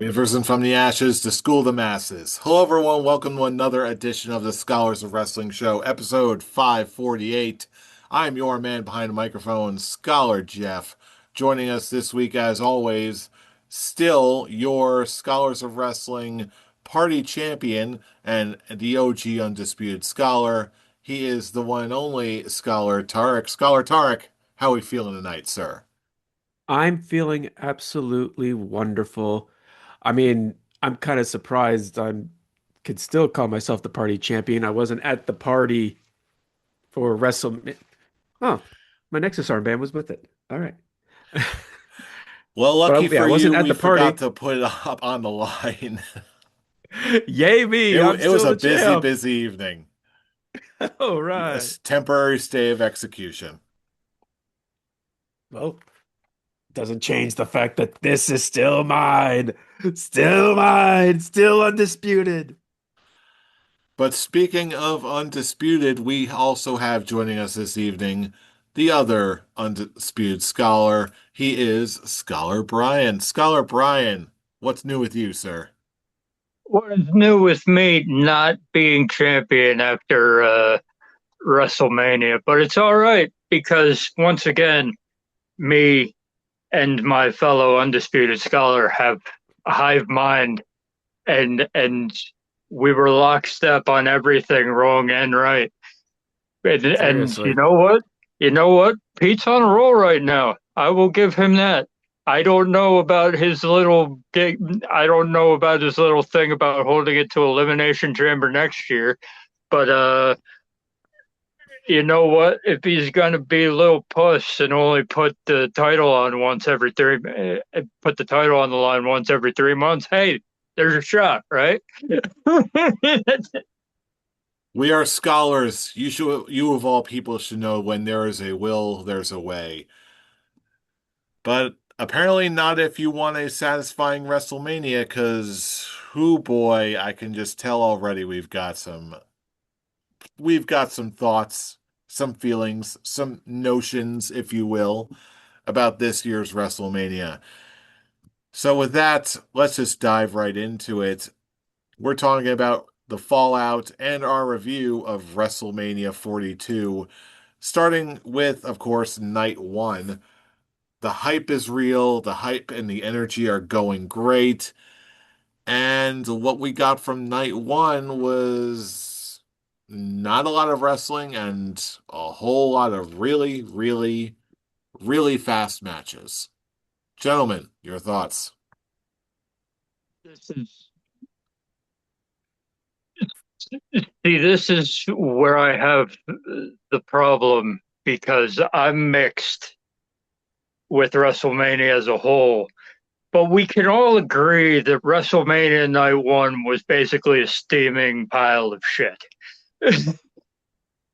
We've risen from the ashes to school the masses. Hello, everyone. Welcome to another edition of the Scholars of Wrestling Show, episode 548. I'm your man behind the microphone, Scholar Jeff. Joining us this week, as always, still your Scholars of Wrestling party champion and the OG Undisputed Scholar. He is the one and only Scholar Tarek. Scholar Tarek, how are we feeling tonight, sir? I'm feeling absolutely wonderful. I mean, I'm kind of surprised I'm could still call myself the party champion. I wasn't at the party for WrestleMania. Oh, my Nexus armband was with it. All right. Well, But lucky yeah, for I you, wasn't at we the forgot party. to put it up on the line. Yay It me, I'm it was still a the busy, champ. busy evening. All A right. temporary stay of execution. Well, doesn't change the fact that this is still mine. Still mine. Still undisputed. But speaking of undisputed, we also have joining us this evening the other undisputed scholar. He is Scholar Brian. Scholar Brian, what's new with you, sir? What is new with me not being champion after WrestleMania? But it's all right because once again, me and my fellow undisputed scholar have a hive mind, and we were lockstep on everything wrong and right. And you Seriously. know what? You know what? Pete's on a roll right now. I will give him that. I don't know about his little I don't know about his little thing about holding it to Elimination Chamber next year, but you know what? If he's gonna be a little puss and only put the title on once every put the title on the line once every 3 months, hey, there's a shot, right? We are scholars. You of all people should know when there is a will, there's a way. But apparently not if you want a satisfying WrestleMania, because whoo boy, I can just tell already we've got some thoughts, some feelings, some notions, if you will, about this year's WrestleMania. So with that, let's just dive right into it. We're talking about the fallout and our review of WrestleMania 42, starting with, of course, night one. The hype is real. The hype and the energy are going great. And what we got from night one was not a lot of wrestling and a whole lot of really, really, really fast matches. Gentlemen, your thoughts. This is See, this is where I have the problem because I'm mixed with WrestleMania as a whole. But we can all agree that WrestleMania Night One was basically a steaming pile of shit.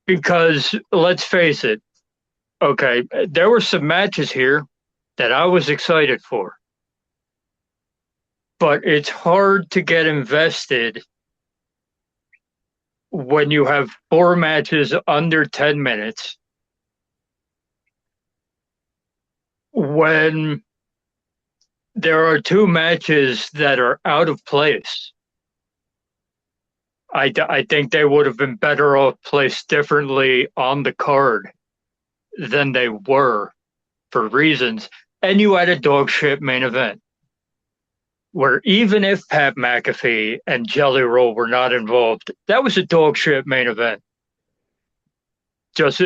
Because let's face it, okay, there were some matches here that I was excited for, but it's hard to get invested when you have four matches under 10 minutes, when there are two matches that are out of place. I think they would have been better off placed differently on the card than they were for reasons. And you had a dog shit main event where even if Pat McAfee and Jelly Roll were not involved, that was a dog shit main event. Just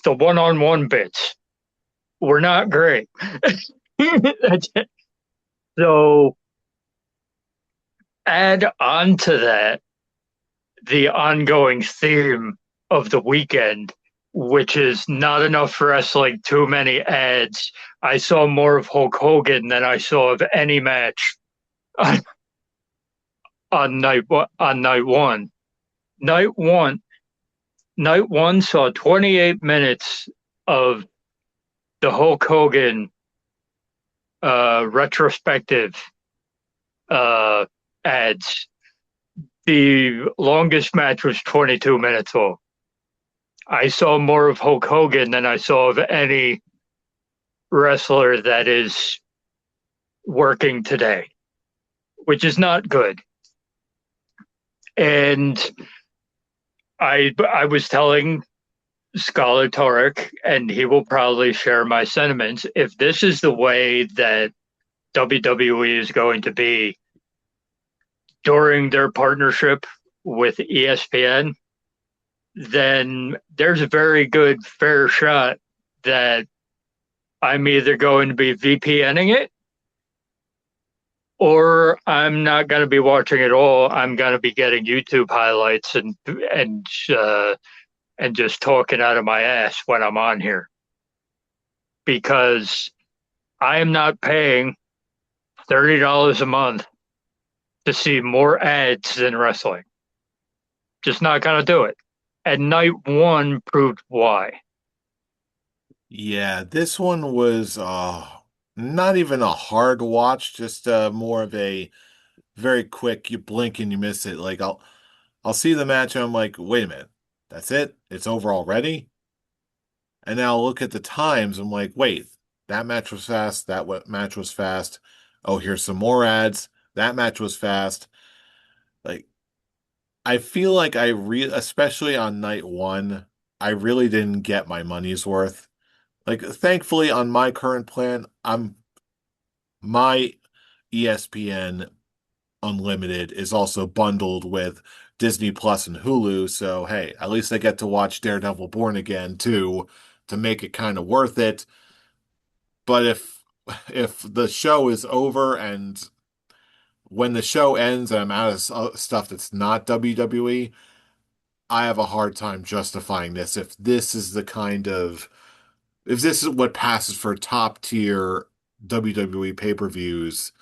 the one on one bits were not great. So add on to that the ongoing theme of the weekend, which is not enough wrestling, too many ads. I saw more of Hulk Hogan than I saw of any match on, on night one. Night one, night one saw 28 minutes of the Hulk Hogan retrospective uh, ads. The longest match was 22 minutes long. I saw more of Hulk Hogan than I saw of any wrestler that is working today. which is not good. And I was telling Scholar Torek, and he will probably share my sentiments. If this is the way that WWE is going to be during their partnership with ESPN, then there's a very good fair shot that I'm either going to be VPNing it or I'm not going to be watching it all. I'm going to be getting YouTube highlights and just talking out of my ass when I'm on here because I am not paying $30 a month to see more ads than wrestling. Just not going to do it. And night one proved why. Yeah, this one was not even a hard watch, just more of a very quick, you blink and you miss it. Like I'll see the match and I'm like, wait a minute, that's it? It's over already? And now I'll look at the times. I'm like, wait, that match was fast. Match was fast. Oh, here's some more ads. That match was fast. Like, I feel like especially on night one, I really didn't get my money's worth. Like, thankfully, on my current plan, my ESPN Unlimited is also bundled with Disney Plus and Hulu. So, hey, at least I get to watch Daredevil Born Again too, to make it kind of worth it. But if the show is over and when the show ends and I'm out of stuff that's not WWE, I have a hard time justifying this. If this is what passes for top tier WWE pay-per-views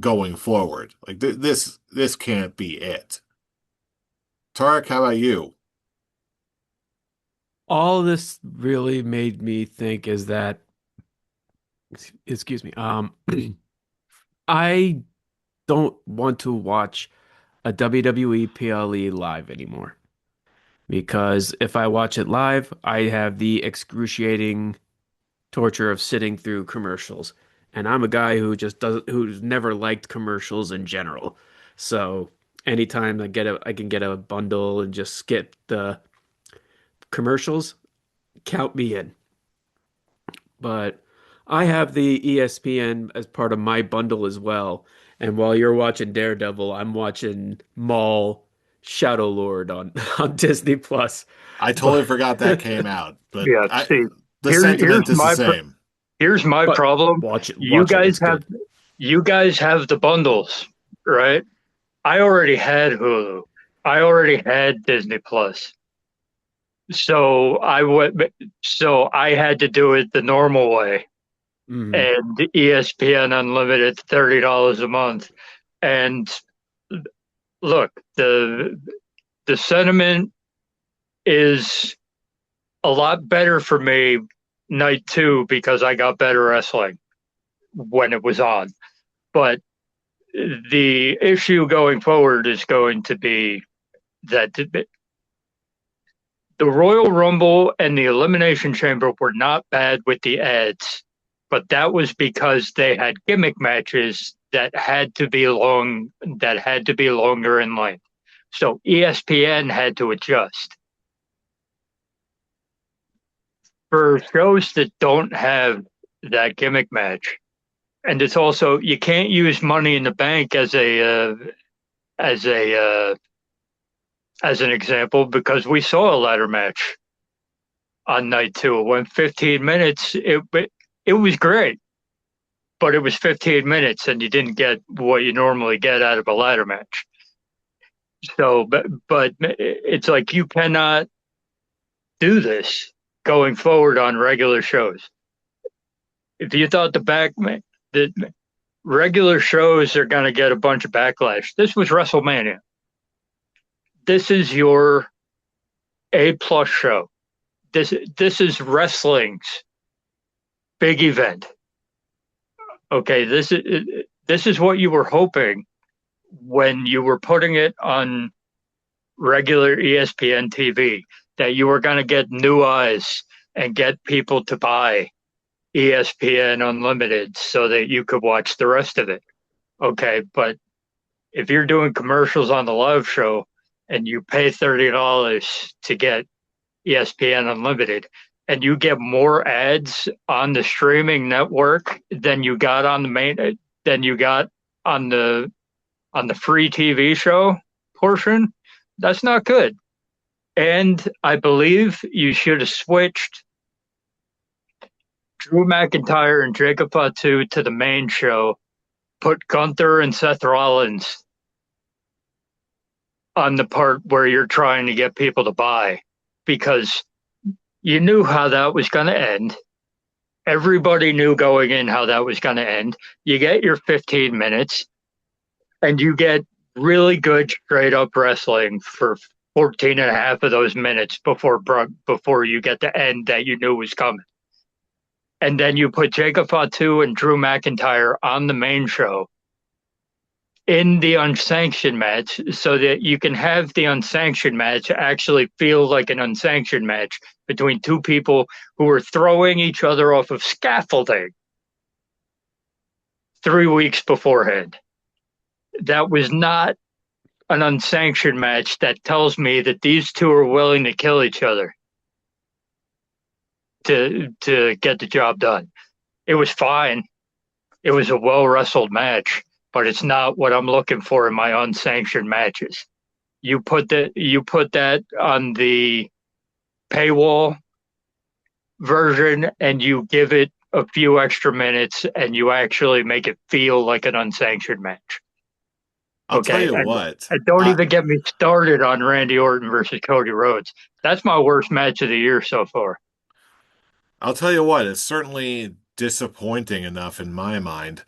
going forward, like this can't be it. Tarek, how about you? All this really made me think is that, excuse me, I don't want to watch a WWE PLE live anymore because if I watch it live, I have the excruciating torture of sitting through commercials. And I'm a guy who's never liked commercials in general. So anytime I can get a bundle and just skip the commercials, count me in. But I have the ESPN as part of my bundle as well. And while you're watching Daredevil, I'm watching Maul Shadow Lord on on Disney Plus. I But totally forgot that came out, but Yeah, see, the here's sentiment is the same. here's my but problem. You watch it. guys It's have good. you guys have the bundles, right? I already had Hulu. I already had Disney Plus. So I had to do it the normal way. Mhm. And ESPN Unlimited $30 a month. And look, the sentiment is a lot better for me night two because I got better wrestling when it was on. But the issue going forward is going to be that the Royal Rumble and the Elimination Chamber were not bad with the ads, but that was because they had gimmick matches that had to be longer in length. So ESPN had to adjust. For shows that don't have that gimmick match, and it's also you can't use Money in the Bank as a as an example because we saw a ladder match on night two. It went 15 minutes. It was great, but it was 15 minutes, and you didn't get what you normally get out of a ladder match. So, but it's like you cannot do this going forward on regular shows. If you thought the regular shows are going to get a bunch of backlash, this was WrestleMania. This is your A+ show. This is wrestling's big event. Okay, this is what you were hoping when you were putting it on regular ESPN TV, that you were going to get new eyes and get people to buy ESPN Unlimited so that you could watch the rest of it. Okay, but if you're doing commercials on the live show and you pay $30 to get ESPN Unlimited, and you get more ads on the streaming network than you got on the main than you got on the free TV show portion, that's not good. And I believe you should have switched Drew McIntyre and Jacob Fatu to the main show, put Gunther and Seth Rollins on the part where you're trying to get people to buy, because you knew how that was going to end. Everybody knew going in how that was going to end. You get your 15 minutes and you get really good straight up wrestling for 14 and a half of those minutes before you get the end that you knew was coming. And then you put Jacob Fatu and Drew McIntyre on the main show in the unsanctioned match so that you can have the unsanctioned match actually feel like an unsanctioned match between two people who are throwing each other off of scaffolding 3 weeks beforehand. That was not an unsanctioned match that tells me that these two are willing to kill each other to get the job done. It was fine. It was a well wrestled match, but it's not what I'm looking for in my unsanctioned matches. You put that on the paywall version and you give it a few extra minutes and you actually make it feel like an unsanctioned match. I'll tell Okay, you what. and don't even get me started on Randy Orton versus Cody Rhodes. That's my worst match of the year so far. I'll tell you what, it's certainly disappointing enough in my mind.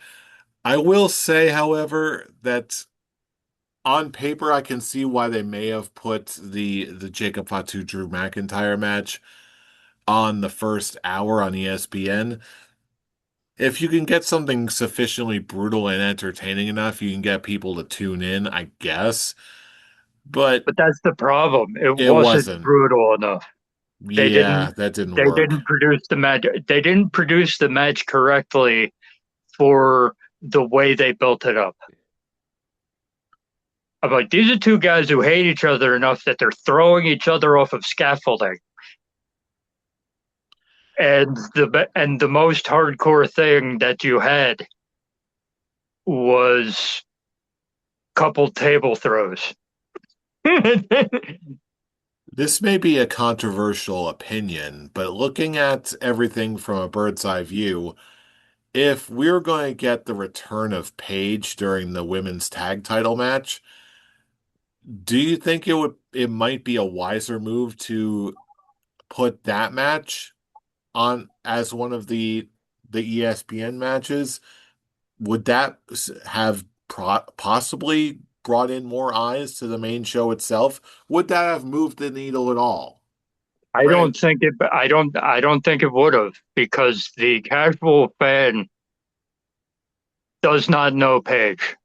I will say, however, that on paper I can see why they may have put the Jacob Fatu Drew McIntyre match on the first hour on ESPN. If you can get something sufficiently brutal and entertaining enough, you can get people to tune in, I guess. But But that's the problem. It it wasn't wasn't. brutal enough. They Yeah, didn't that didn't they work. didn't produce the match. They didn't produce the match correctly for the way they built it up. I'm like, these are two guys who hate each other enough that they're throwing each other off of scaffolding. And the most hardcore thing that you had was couple table throws. This may be a controversial opinion, but looking at everything from a bird's eye view, if we're going to get the return of Paige during the women's tag title match, do you think it might be a wiser move to put that match on as one of the ESPN matches? Would that have possibly brought in more eyes to the main show itself? Would that have moved the needle at all? I Grant, don't think it. I don't think it would have, because the casual fan does not know Paige.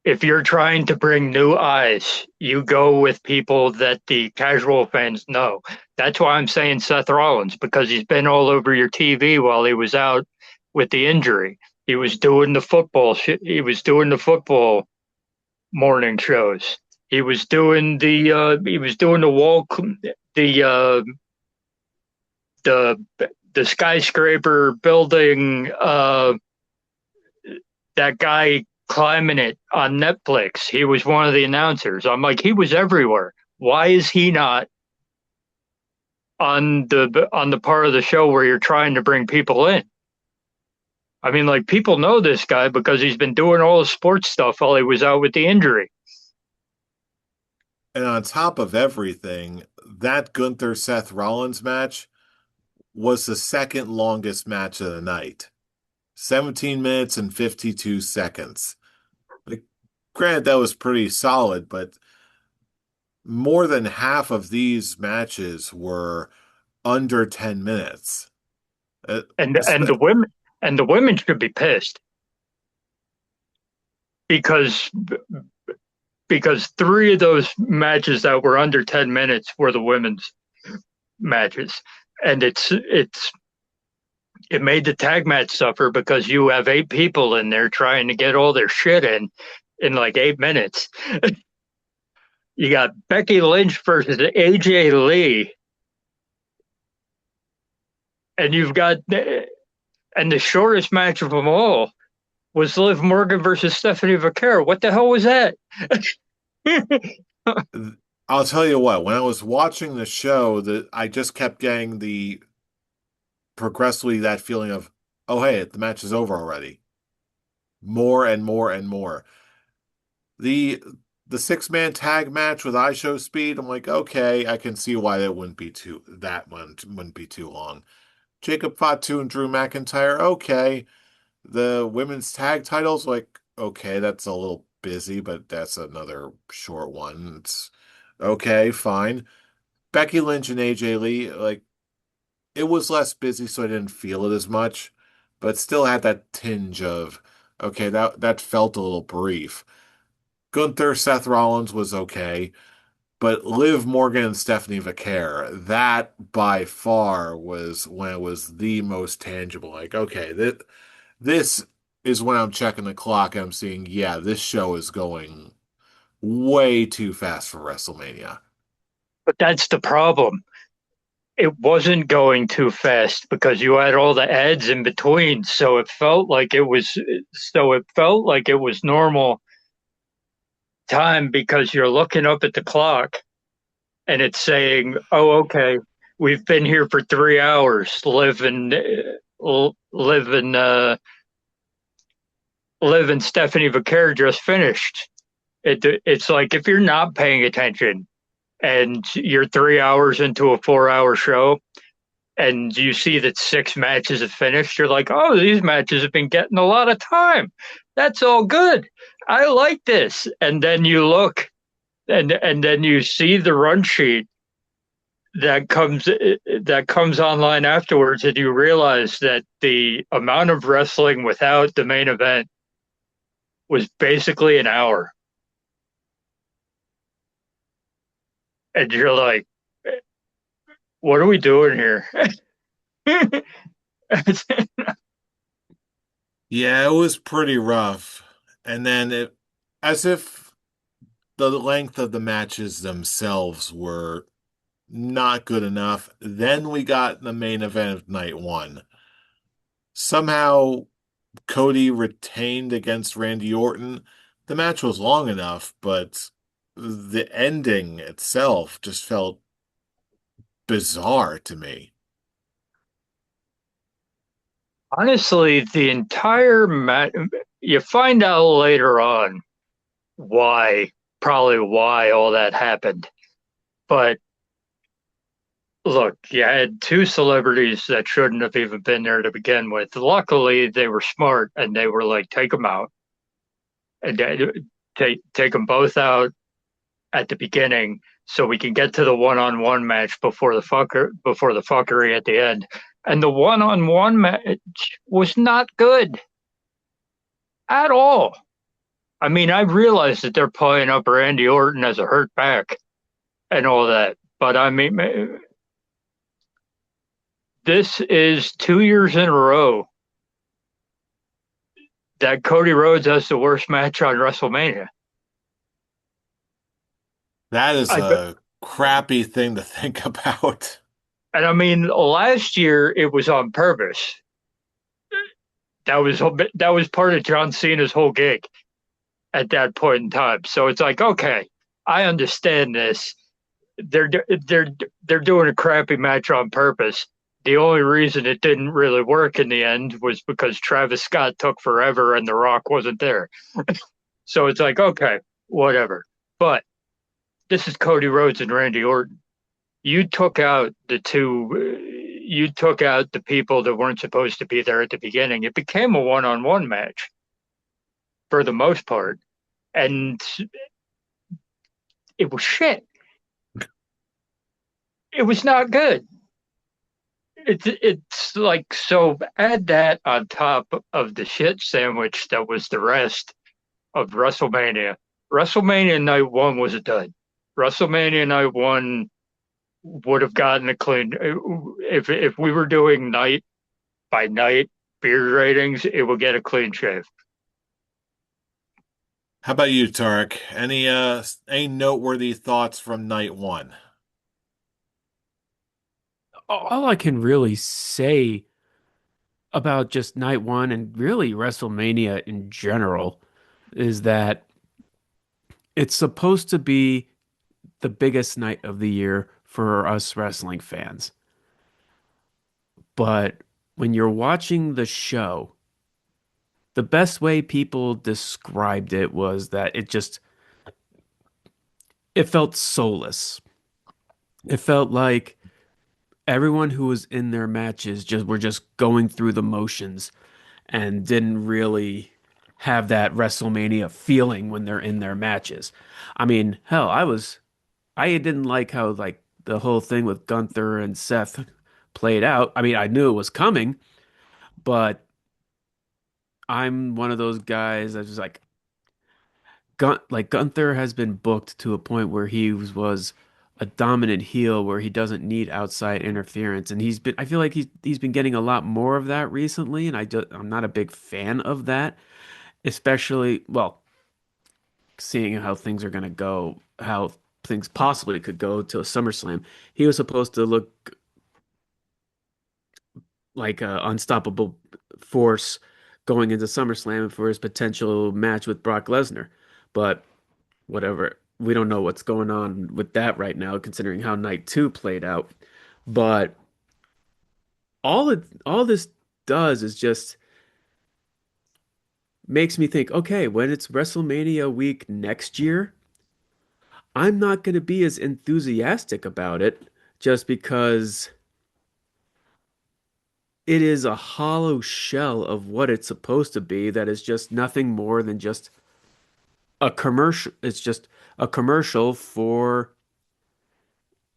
If you're trying to bring new eyes, you go with people that the casual fans know. That's why I'm saying Seth Rollins, because he's been all over your TV while he was out with the injury. He was doing the football. He was doing the football morning shows. He was doing the wall the the the skyscraper building, that guy climbing it on Netflix. He was one of the announcers. I'm like, he was everywhere. Why is he not on the part of the show where you're trying to bring people in? I mean, like, people know this guy because he's been doing all the sports stuff while he was out with the injury. and on top of everything, that Gunther Seth Rollins match was the second longest match of the night. 17 minutes and 52 seconds. Like, granted, that was pretty solid, but more than half of these matches were under 10 minutes. Uh, And and the espe- women and the women should be pissed because three of those matches that were under 10 minutes were the women's matches. And it made the tag match suffer because you have 8 people in there trying to get all their shit in like 8 minutes. You got Becky Lynch versus AJ Lee, and you've got and the shortest match of them all was Liv Morgan versus Stephanie Vaquera. What the hell was that? I'll tell you what, when I was watching the show, that I just kept getting the progressively that feeling of, oh hey, the match is over already. More and more and more. The the six-man tag match with iShow Speed, I'm like, okay, I can see why that one wouldn't be too long. Jacob Fatu and Drew McIntyre, okay. The women's tag titles, like, okay, that's a little busy, but that's another short one. It's okay, fine. Becky Lynch and AJ Lee, like, it was less busy, so I didn't feel it as much, but still had that tinge of, okay, that felt a little brief. Gunther, Seth Rollins was okay, but Liv Morgan and Stephanie Vaquer, that by far was when it was the most tangible. Like, okay, this is when I'm checking the clock and I'm seeing, yeah, this show is going way too fast for WrestleMania. But that's the problem. It wasn't going too fast because you had all the ads in between, so it felt like it was normal time because you're looking up at the clock and it's saying, "Oh, okay, we've been here for 3 hours. Live and Liv and Stephanie Vaquer just finished." It's like if you're not paying attention and you're 3 hours into a 4 hour show and you see that 6 matches have finished, you're like, oh, these matches have been getting a lot of time. That's all good. I like this. And then you look and then you see the run sheet that comes online afterwards, and you realize that the amount of wrestling without the main event was basically an hour. And you're like, what are we doing here? Yeah, it was pretty rough. And then as if the length of the matches themselves were not good enough, then we got the main event of night one. Somehow Cody retained against Randy Orton. The match was long enough, but the ending itself just felt bizarre to me. Honestly, the entire match, you find out later on why, probably why all that happened. But look, you had 2 celebrities that shouldn't have even been there to begin with. Luckily, they were smart and they were like, take them out and take them both out at the beginning so we can get to the one-on-one match before the fuckery at the end. And the one-on-one match was not good at all. I mean, I realize that they're playing up Randy Orton as a hurt back and all that, but I mean, this is 2 years in a row that Cody Rhodes has the worst match on WrestleMania. That is I a crappy thing to think about. and I mean, last year it was on purpose. That was part of John Cena's whole gig at that point in time. So it's like, okay, I understand this. They're doing a crappy match on purpose. The only reason it didn't really work in the end was because Travis Scott took forever and The Rock wasn't there. So it's like, okay, whatever. But this is Cody Rhodes and Randy Orton. You took out the people that weren't supposed to be there at the beginning. It became a one-on-one match for the most part, and it was shit. It was not good. It's like, so add that on top of the shit sandwich that was the rest of WrestleMania. WrestleMania Night One was a dud. WrestleMania Night One would have gotten a clean if we were doing by night beard ratings, it will get a clean shave. How about you, Tarek? Any noteworthy thoughts from night one? All I can really say about just night one and really WrestleMania in general is that it's supposed to be the biggest night of the year for us wrestling fans. But when you're watching the show, the best way people described it was that it felt soulless. It felt like everyone who was in their matches just were just going through the motions and didn't really have that WrestleMania feeling when they're in their matches. I mean, hell, I didn't like how like the whole thing with Gunther and Seth played out. I mean, I knew it was coming, but I'm one of those guys that's just like Gunther has been booked to a point where was a dominant heel where he doesn't need outside interference, and I feel like he's been getting a lot more of that recently, and I'm not a big fan of that, especially well, seeing how things are going to go, how things possibly could go to a SummerSlam. He was supposed to look like an unstoppable force going into SummerSlam for his potential match with Brock Lesnar. But whatever, we don't know what's going on with that right now, considering how night two played out. But all this does is just makes me think, okay, when it's WrestleMania week next year, I'm not going to be as enthusiastic about it just because it is a hollow shell of what it's supposed to be that is just nothing more than just a commercial. It's just a commercial for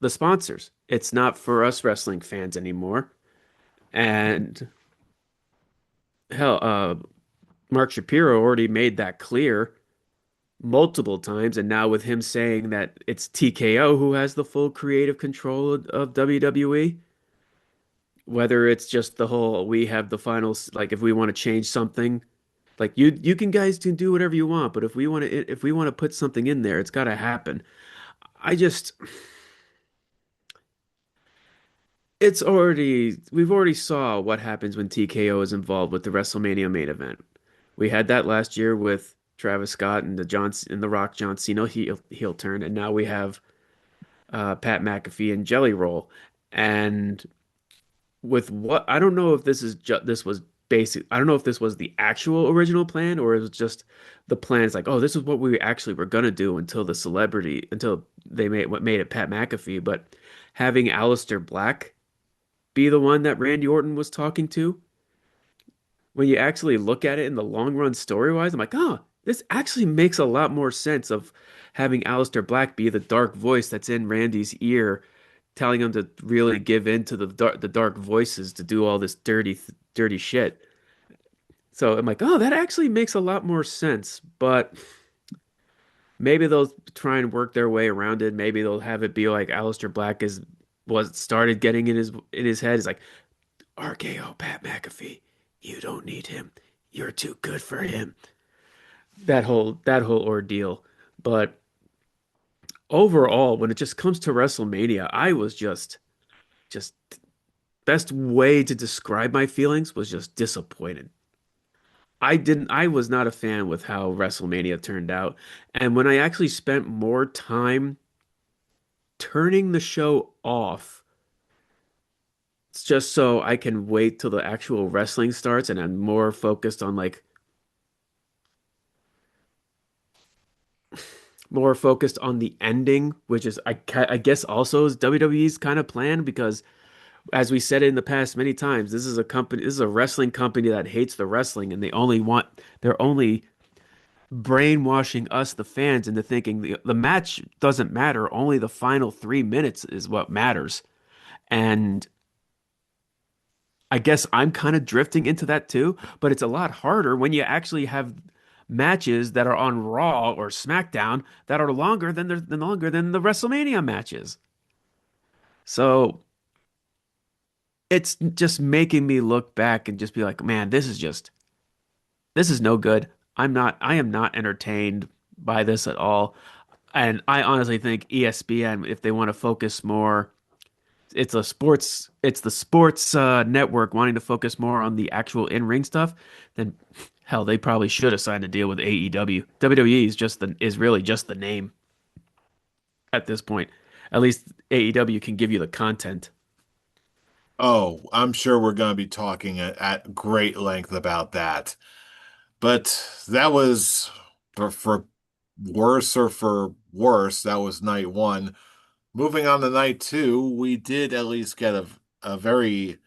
the sponsors. It's not for us wrestling fans anymore. And hell, Mark Shapiro already made that clear multiple times. And now with him saying that it's TKO who has the full creative control of WWE, whether it's just the whole we have the finals, like if we want to change something, like you can guys can do whatever you want, but if we want to put something in there, it's got to happen. I just we've already saw what happens when TKO is involved with the WrestleMania main event. We had that last year with Travis Scott and the Rock John Cena heel turn, and now we have Pat McAfee and Jelly Roll. And with what I don't know if this was basic. I don't know if this was the actual original plan or it was just the plan. It's like, oh, this is what we actually were gonna do until they made it Pat McAfee. But having Aleister Black be the one that Randy Orton was talking to, when you actually look at it in the long run story wise, I'm like, oh, this actually makes a lot more sense of having Aleister Black be the dark voice that's in Randy's ear, telling him to really give in to the dark voices to do all this dirty shit. So I'm like, oh, that actually makes a lot more sense. But maybe they'll try and work their way around it. Maybe they'll have it be like Aleister Black is was started getting in his head. It's like RKO Pat McAfee, you don't need him. You're too good for him. That whole ordeal. But overall, when it just comes to WrestleMania, I was just best way to describe my feelings was just disappointed. I was not a fan with how WrestleMania turned out. And when I actually spent more time turning the show off, it's just so I can wait till the actual wrestling starts and I'm more focused on like more focused on the ending, which is I guess also is WWE's kind of plan because as we said in the past many times, this is a wrestling company that hates the wrestling and they're only brainwashing us the fans into thinking the match doesn't matter, only the final 3 minutes is what matters. And I guess I'm kind of drifting into that too, but it's a lot harder when you actually have matches that are on Raw or SmackDown that are longer than the WrestleMania matches. So it's just making me look back and just be like, man, this is no good. I am not entertained by this at all. And I honestly think ESPN, if they want to focus more, it's the sports network wanting to focus more on the actual in-ring stuff, then hell, they probably should have signed a deal with AEW. WWE is really just the name at this point. At least AEW can give you the content. Oh, I'm sure we're going to be talking at great length about that. But that was for worse or for worse, that was night one. Moving on to night two, we did at least get a very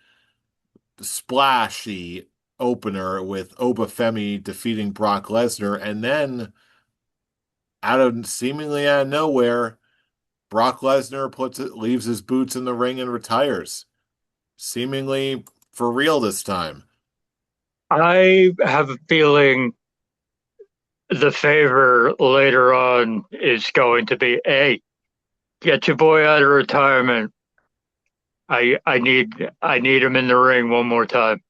splashy opener with Obafemi defeating Brock Lesnar, and then seemingly out of nowhere, Brock Lesnar leaves his boots in the ring and retires, seemingly for real this time. I have a feeling the favor later on is going to be, hey, get your boy out of retirement. I need him in the ring one more time.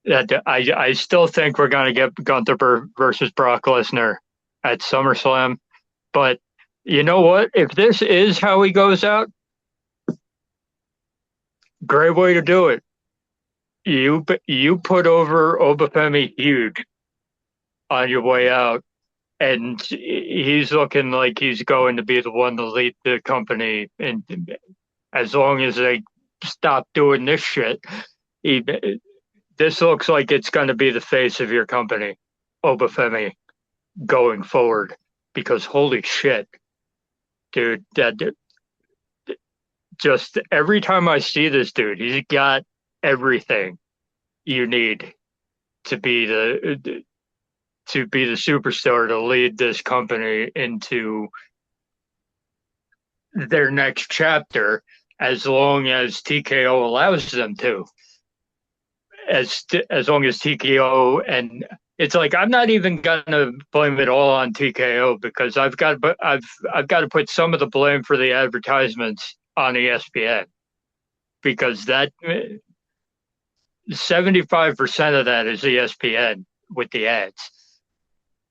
That I still think we're gonna get Gunther versus Brock Lesnar at SummerSlam. But you know what? If this is how he goes out, great way to do it. You put over Obafemi huge on your way out, and he's looking like he's going to be the one to lead the company. And as long as they stop doing this shit, he, this looks like it's going to be the face of your company, Obafemi, going forward. Because holy shit, dude, that just every time I see this dude, he's got everything you need to be the superstar to lead this company into their next chapter, as long as TKO allows them to. As long as TKO, and it's like I'm not even gonna blame it all on TKO, because I've got to put some of the blame for the advertisements on ESPN, because that 75% of that is ESPN with the ads.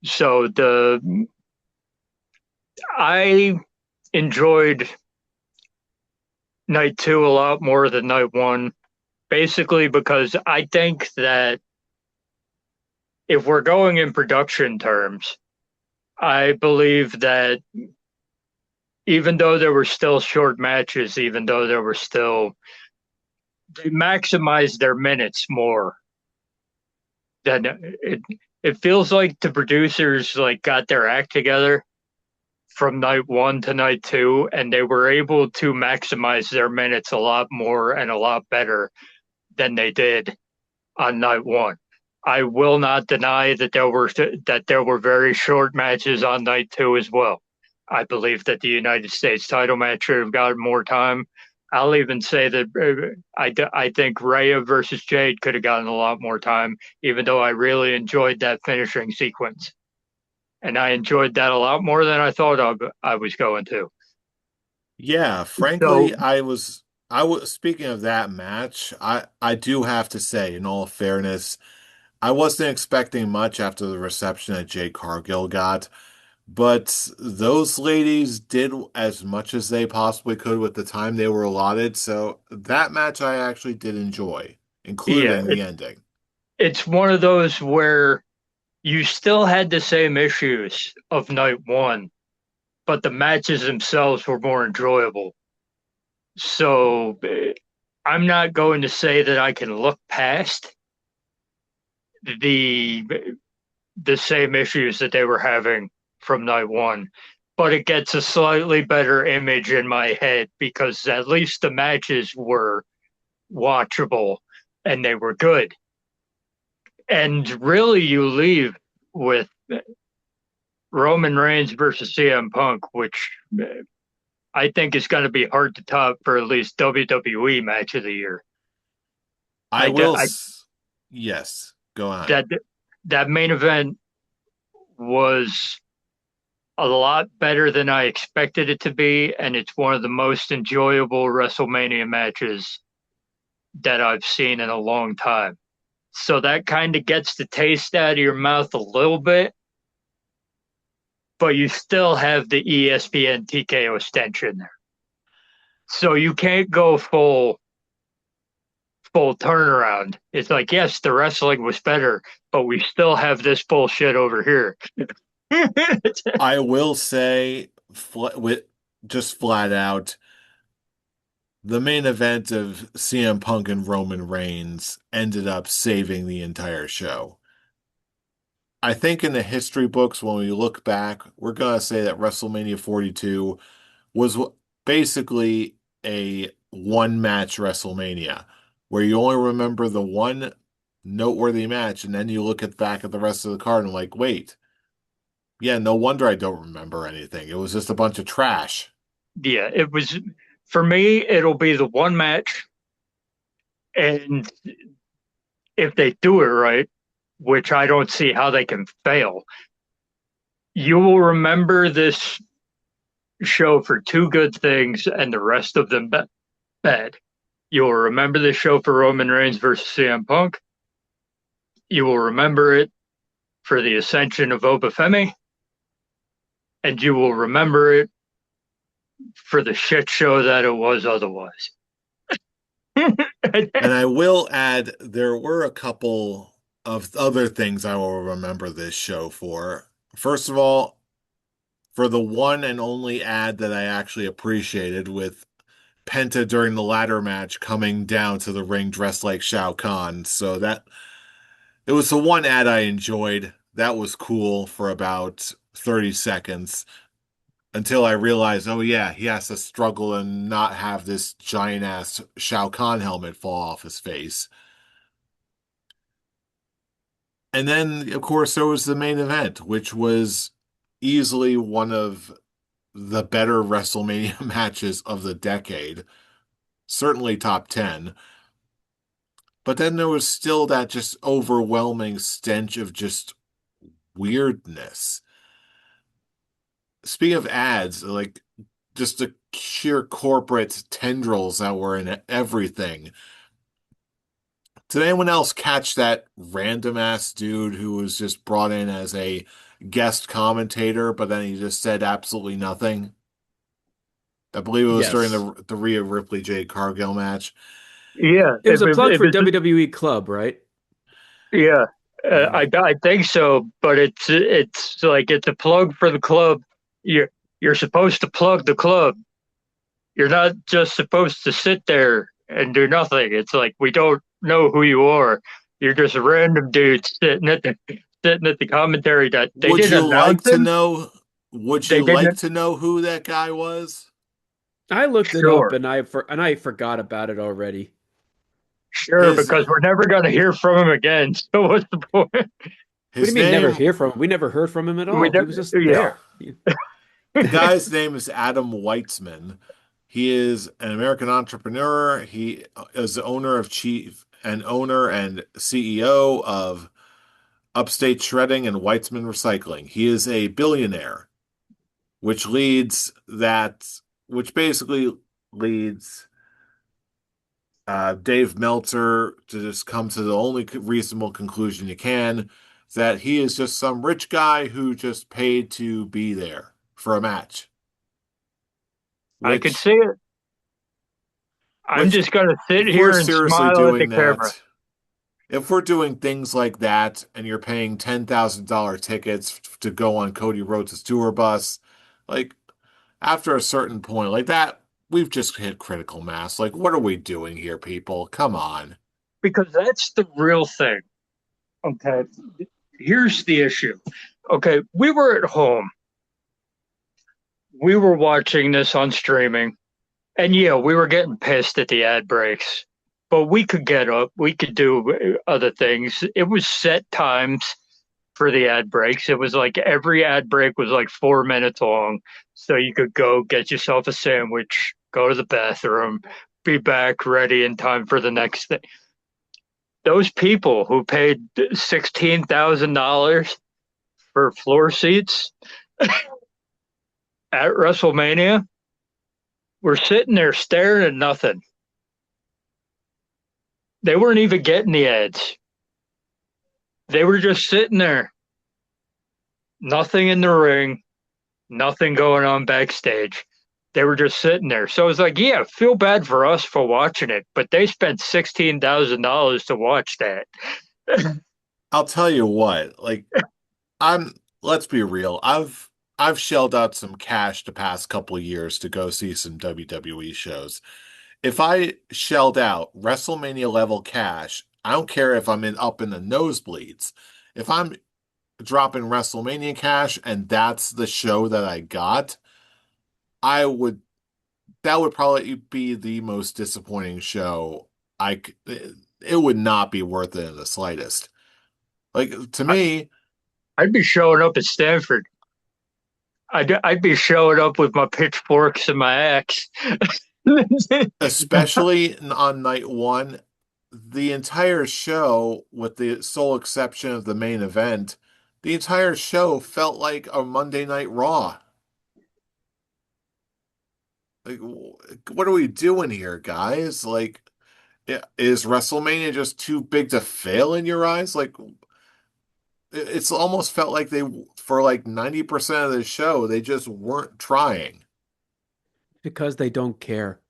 So I enjoyed night two a lot more than night one, basically because I think that if we're going in production terms, I believe that even though there were still short matches, even though there were still, they maximized their minutes more than it feels like the producers like got their act together from night one to night two, and they were able to maximize their minutes a lot more and a lot better than they did on night one. I will not deny that there were very short matches on night two as well. I believe that the United States title match should have gotten more time. I'll even say that I think Rhea versus Jade could have gotten a lot more time, even though I really enjoyed that finishing sequence. And I enjoyed that a lot more than I thought I was going to. Yeah, frankly, So, I was speaking of that match, I do have to say, in all fairness, I wasn't expecting much after the reception that Jade Cargill got, but those ladies did as much as they possibly could with the time they were allotted, so that match I actually did enjoy, yeah, including the ending. it's one of those where you still had the same issues of night one, but the matches themselves were more enjoyable. So I'm not going to say that I can look past the the same issues that they were having from night one, but it gets a slightly better image in my head because at least the matches were watchable and they were good. And really, you leave with Roman Reigns versus CM Punk, which I think is going to be hard to top for at least WWE match of the year. I I, will, I yes, go on. that that main event was a lot better than I expected it to be, and it's one of the most enjoyable WrestleMania matches that I've seen in a long time. So that kind of gets the taste out of your mouth a little bit, but you still have the ESPN TKO stench in there. So you can't go full turnaround. It's like, yes, the wrestling was better, but we still have this bullshit over here. I will say, just flat out, the main event of CM Punk and Roman Reigns ended up saving the entire show. I think in the history books, when we look back, we're going to say that WrestleMania 42 was basically a one match WrestleMania where you only remember the one noteworthy match, and then you look at back at the rest of the card and like, wait, yeah, no wonder I don't remember anything. It was just a bunch of trash. Yeah, it was for me, it'll be the one match. And if they do it right, which I don't see how they can fail, you will remember this show for two good things and the rest of them bad. You'll remember the show for Roman Reigns versus CM Punk. You will remember it for the ascension of Obafemi, and you will remember it for the shit show that it was otherwise. And I will add, there were a couple of other things I will remember this show for. First of all, for the one and only ad that I actually appreciated with Penta during the ladder match coming down to the ring dressed like Shao Kahn. So that it was the one ad I enjoyed. That was cool for about 30 seconds until I realized, oh yeah, he has to struggle and not have this giant ass Shao Kahn helmet fall off his face. And then, of course, there was the main event, which was easily one of the better WrestleMania matches of the decade. Certainly top 10. But then there was still that just overwhelming stench of just weirdness. Speaking of ads, like just the sheer corporate tendrils that were in everything. Did anyone else catch that random ass dude who was just brought in as a guest commentator, but then he just said absolutely nothing? I believe it was during Yes. the Rhea Ripley Jade Cargill match. Yeah, It was a plug for WWE Club, right? yeah, Yeah. I think so, but it's like it's a plug for the club. You're supposed to plug the club. You're not just supposed to sit there and do nothing. It's like we don't know who you are. You're just a random dude sitting at the commentary that they Would didn't you announce like to him. know? Would They you like didn't. to know who that guy was? I looked it up Sure, and I forgot about it already. sure, His because we're never going to hear from him again. So what's the point? What do his you mean never name, hear from him? We never heard from him at We all. He never, was just yeah. there. the guy's name is Adam Weitzman. He is an American entrepreneur. He is the owner and CEO of Upstate Shredding and Weitzman Recycling. He is a billionaire, which leads that, which basically leads Dave Meltzer to just come to the only reasonable conclusion you can, that he is just some rich guy who just paid to be there for a match. I could Which, see it. I'm which, just going to sit if we're here and seriously smile at the doing camera that, if we're doing things like that, and you're paying $10,000 tickets to go on Cody Rhodes' tour bus, like after a certain point, like that, we've just hit critical mass. Like, what are we doing here, people? Come on. because that's the real thing. Okay. Here's the issue. Okay. We were at home. We were watching this on streaming. And yeah, we were getting pissed at the ad breaks, but we could get up. We could do other things. It was set times for the ad breaks. It was like every ad break was like 4 minutes long. So you could go get yourself a sandwich, go to the bathroom, be back ready in time for the next thing. Those people who paid $16,000 for floor seats at WrestleMania were sitting there staring at nothing. They weren't even getting the ads. They were just sitting there, nothing in the ring, nothing going on backstage. They were just sitting there. So it's like, yeah, feel bad for us for watching it, but they spent $16,000 to watch that. I'll tell you what, like I'm let's be real. I've shelled out some cash the past couple of years to go see some WWE shows. If I shelled out WrestleMania level cash, I don't care if I'm in up in the nosebleeds. If I'm dropping WrestleMania cash and that's the show that I got, I would that would probably be the most disappointing show. It would not be worth it in the slightest. Like to I, me, I'd be showing up at Stanford. I'd be showing up with my pitchforks and my axe. especially on night one, the entire show, with the sole exception of the main event, the entire show felt like a Monday Night Raw. Like, what are we doing here, guys? Like, is WrestleMania just too big to fail in your eyes? Like, it's almost felt like for like 90% of the show, they just weren't trying. Because they don't care.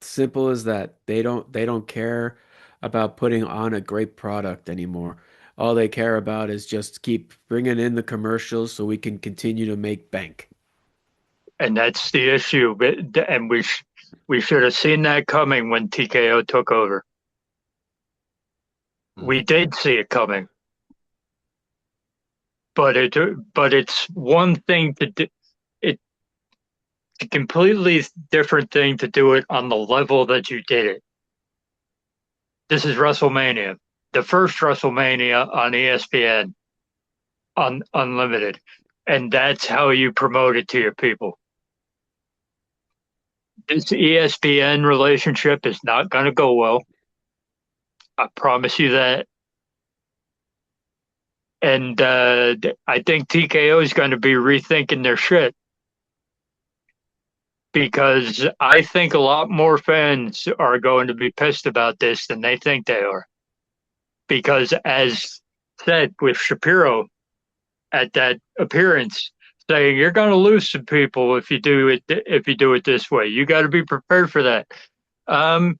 Simple as that. They don't care about putting on a great product anymore. All they care about is just keep bringing in the commercials so we can continue to make bank. And that's the issue. And we should have seen that coming when TKO took over. We Mhm. did see it coming, but it's one thing to do. It's a completely different thing to do it on the level that you did it. This is WrestleMania, the first WrestleMania on ESPN, on Unlimited, and that's how you promote it to your people. This ESPN relationship is not going to go well. I promise you that. And I think TKO is going to be rethinking their shit because I think a lot more fans are going to be pissed about this than they think they are. Because as said with Shapiro at that appearance, saying you're going to lose some people if you do it this way. You got to be prepared for that. Um,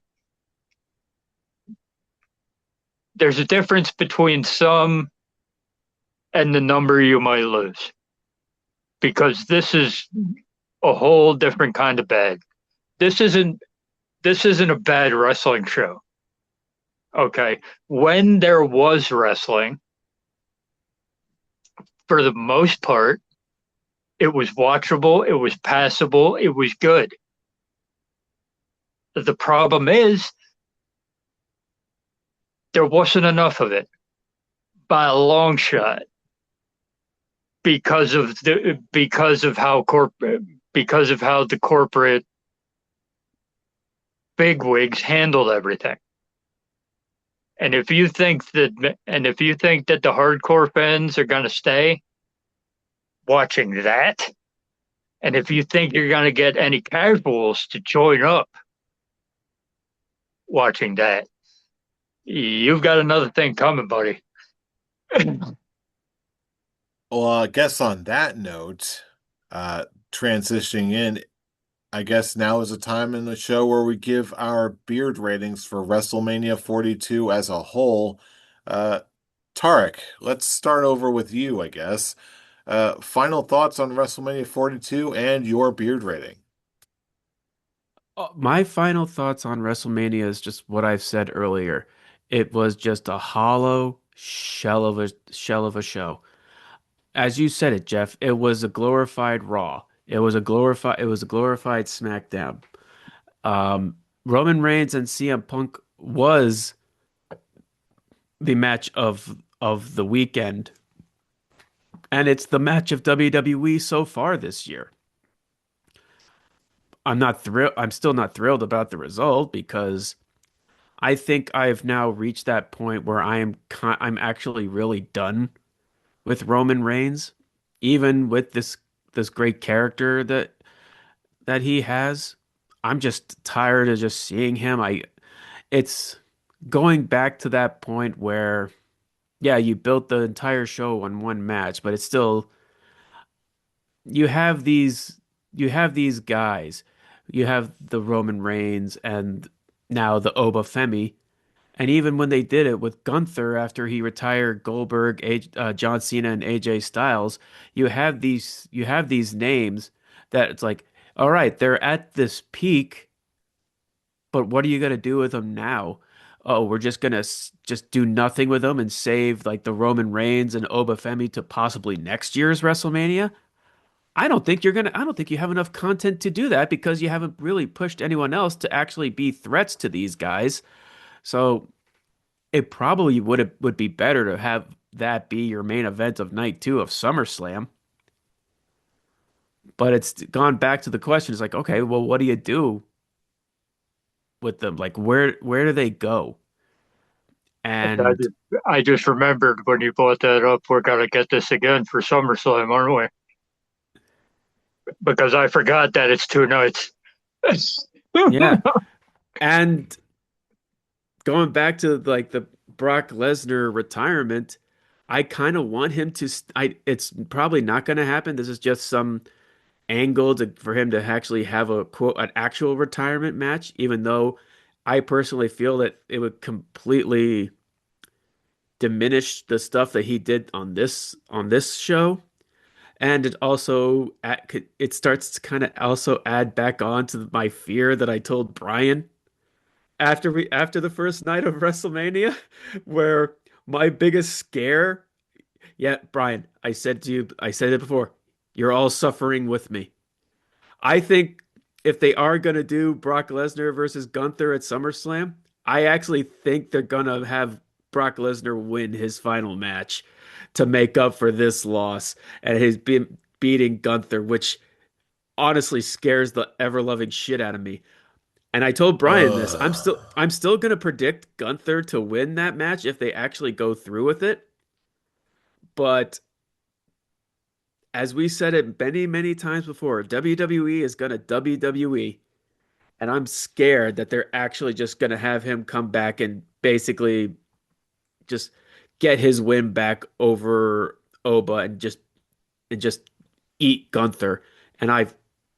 there's a difference between some and the number you might lose because this is a whole different kind of bad. This isn't this isn't a bad wrestling show. Okay. When there was wrestling, for the most part, it was watchable, it was passable, it was good. The problem is there wasn't enough of it by a long shot because of how the corporate bigwigs handled everything. And if you think that the hardcore fans are going to stay watching that, and if you think you're going to get any casuals to join up watching that, you've got another thing coming, buddy. Well, I guess on that note, transitioning in, I guess now is a time in the show where we give our beard ratings for WrestleMania 42 as a whole. Uh, Tarek, let's start over with you, I guess. Final thoughts on WrestleMania 42 and your beard rating. My final thoughts on WrestleMania is just what I've said earlier. It was just a hollow shell of a show. As you said it, Jeff, it was a glorified Raw. It was a glorified SmackDown. Roman Reigns and CM Punk was the match of the weekend, and it's the match of WWE so far this year. I'm not thrilled. I'm still not thrilled about the result because I think I've now reached that point where I'm actually really done with Roman Reigns, even with this great character that he has. I'm just tired of just seeing him. It's going back to that point where, yeah, you built the entire show on one match, but it's still you have these you have these guys. You have the Roman Reigns and now the Oba Femi. And even when they did it with Gunther after he retired Goldberg, John Cena, and AJ Styles, you have these names that it's like, all right, they're at this peak, but what are you gonna do with them now? Oh, we're just gonna just do nothing with them and save like the Roman Reigns and Oba Femi to possibly next year's WrestleMania? I don't think you have enough content to do that because you haven't really pushed anyone else to actually be threats to these guys. So it probably would be better to have that be your main event of night two of SummerSlam. But it's gone back to the question. It's like, okay, well, what do you do with them? Like, where do they go? I And just, I just remembered when you brought that up, we're gonna get this again for SummerSlam, aren't we? Because I forgot that it's 2 nights. yeah, and going back to like the Brock Lesnar retirement, I kind of want him to. It's probably not going to happen. This is just some angle for him to actually have a quote an actual retirement match, even though I personally feel that it would completely diminish the stuff that he did on this show. And it also it starts to kind of also add back on to my fear that I told Brian after the first night of WrestleMania, where my biggest scare, yeah, Brian, I said it before, you're all suffering with me. I think if they are going to do Brock Lesnar versus Gunther at SummerSlam, I actually think they're going to have Brock Lesnar win his final match to make up for this loss and his beating Gunther, which honestly scares the ever-loving shit out of me. And I told Brian this. Ugh. I'm still going to predict Gunther to win that match if they actually go through with it. But as we said it many, many times before, WWE is going to WWE. And I'm scared that they're actually just going to have him come back and basically just get his win back over Oba and just eat Gunther. And I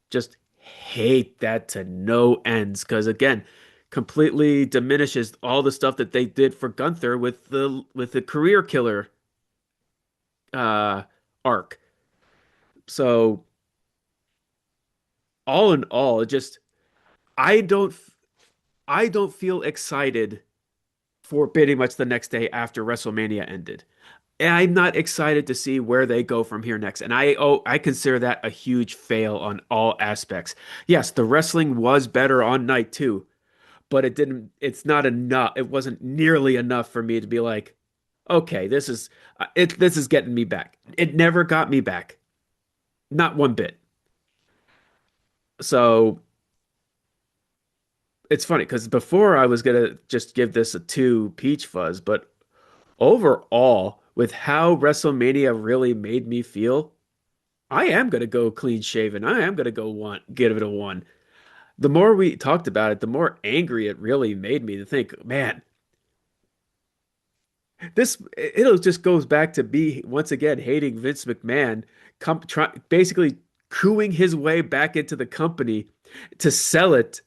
just hate that to no ends because again, completely diminishes all the stuff that they did for Gunther with the career killer uh arc. So all in all, it just I don't I don't feel excited for pretty much the next day after WrestleMania ended. And I'm not excited to see where they go from here next. And I consider that a huge fail on all aspects. Yes, the wrestling was better on night two, but it's not enough. It wasn't nearly enough for me to be like, okay, this is getting me back. It never got me back. Not one bit. So it's funny because before I was gonna just give this a two peach fuzz, but overall, with how WrestleMania really made me feel, I am gonna go clean shaven. I am gonna go give it a one. The more we talked about it, the more angry it really made me to think, man, this it just goes back to me once again hating Vince McMahon, basically cooing his way back into the company to sell it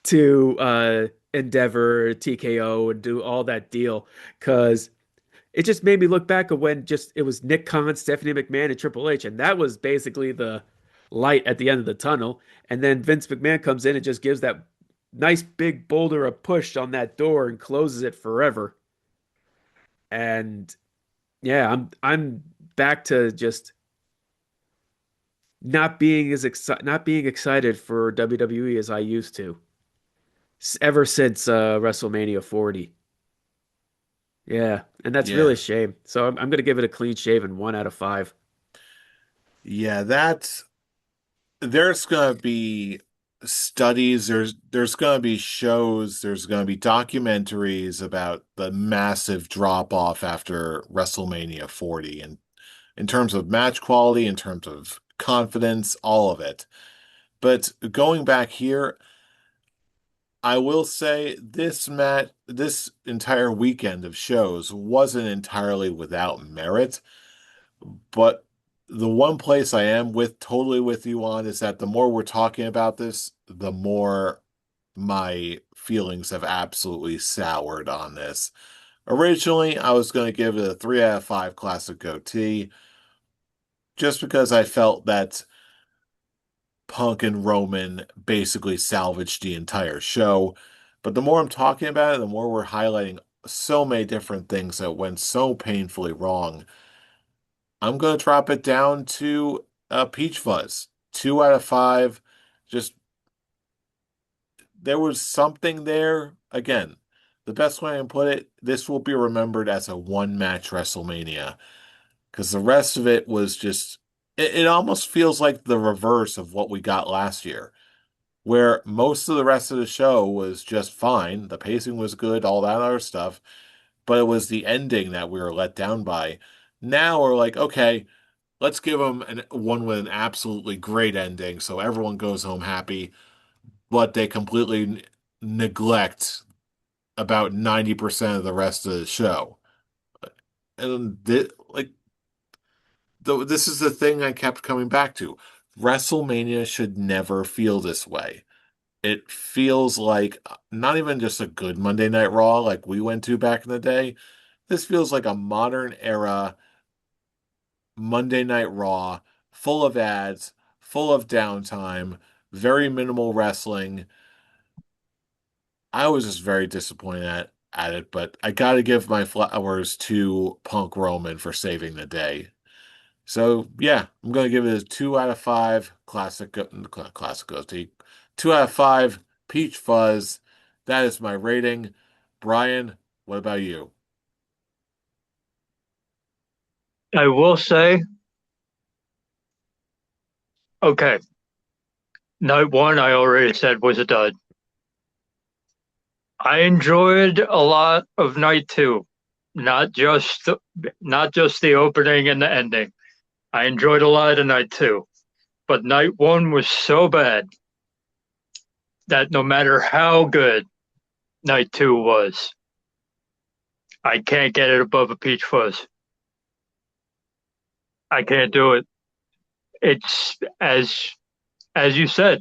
to Endeavor, TKO, and do all that deal because it just made me look back at when just it was Nick Khan, Stephanie McMahon, and Triple H, and that was basically the light at the end of the tunnel. And then Vince McMahon comes in and just gives that nice big boulder a push on that door and closes it forever. And yeah, I'm back to just not being excited for WWE as I used to ever since WrestleMania 40. Yeah, and that's really a Yeah. shame. So I'm going to give it a clean shaven 1 out of 5. Yeah, there's gonna be studies, there's gonna be shows, there's gonna be documentaries about the massive drop off after WrestleMania 40 and in terms of match quality, in terms of confidence, all of it. But going back here, I will say this entire weekend of shows wasn't entirely without merit, but the one place I am totally with you on is that the more we're talking about this, the more my feelings have absolutely soured on this. Originally, I was going to give it a 3 out of 5 classic goatee just because I felt that Punk and Roman basically salvaged the entire show. But the more I'm talking about it, the more we're highlighting so many different things that went so painfully wrong. I'm going to drop it down to Peach Fuzz. 2 out of 5. Just there was something there. Again, the best way I can put it, this will be remembered as a one-match WrestleMania because the rest of it was just, it almost feels like the reverse of what we got last year, where most of the rest of the show was just fine. The pacing was good, all that other stuff, but it was the ending that we were let down by. Now we're like, okay, let's give them one with an absolutely great ending so everyone goes home happy, but they completely neglect about 90% of the rest of the show. And this is the thing I kept coming back to. WrestleMania should never feel this way. It feels like not even just a good Monday Night Raw like we went to back in the day. This feels like a modern era Monday Night Raw, full of ads, full of downtime, very minimal wrestling. I was just very disappointed at it, but I got to give my flowers to Punk Roman for saving the day. So yeah, I'm going to give it a 2 out of 5 classic goatee. 2 out of 5 peach fuzz. That is my rating. Brian, what about you? I will say, okay, night one I already said was a dud. I enjoyed a lot of night two, not just not just the opening and the ending. I enjoyed a lot of night two, but night one was so bad that no matter how good night two was, I can't get it above a peach fuzz. I can't do it. It's as you said,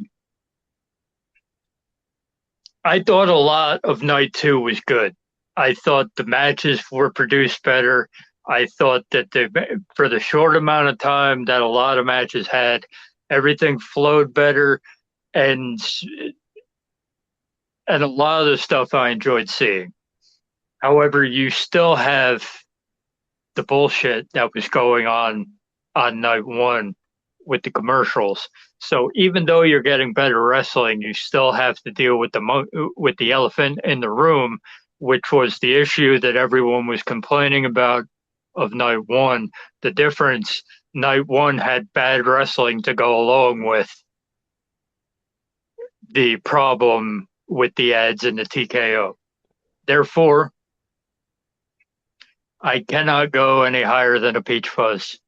I thought a lot of night two was good. I thought the matches were produced better. I thought that for the short amount of time that a lot of matches had, everything flowed better, and a lot of the stuff I enjoyed seeing. However, you still have the bullshit that was going on night one with the commercials. So even though you're getting better wrestling, you still have to deal with with the elephant in the room, which was the issue that everyone was complaining about of night one. The difference, night one had bad wrestling to go along with the problem with the ads and the TKO. Therefore, I cannot go any higher than a peach fuzz.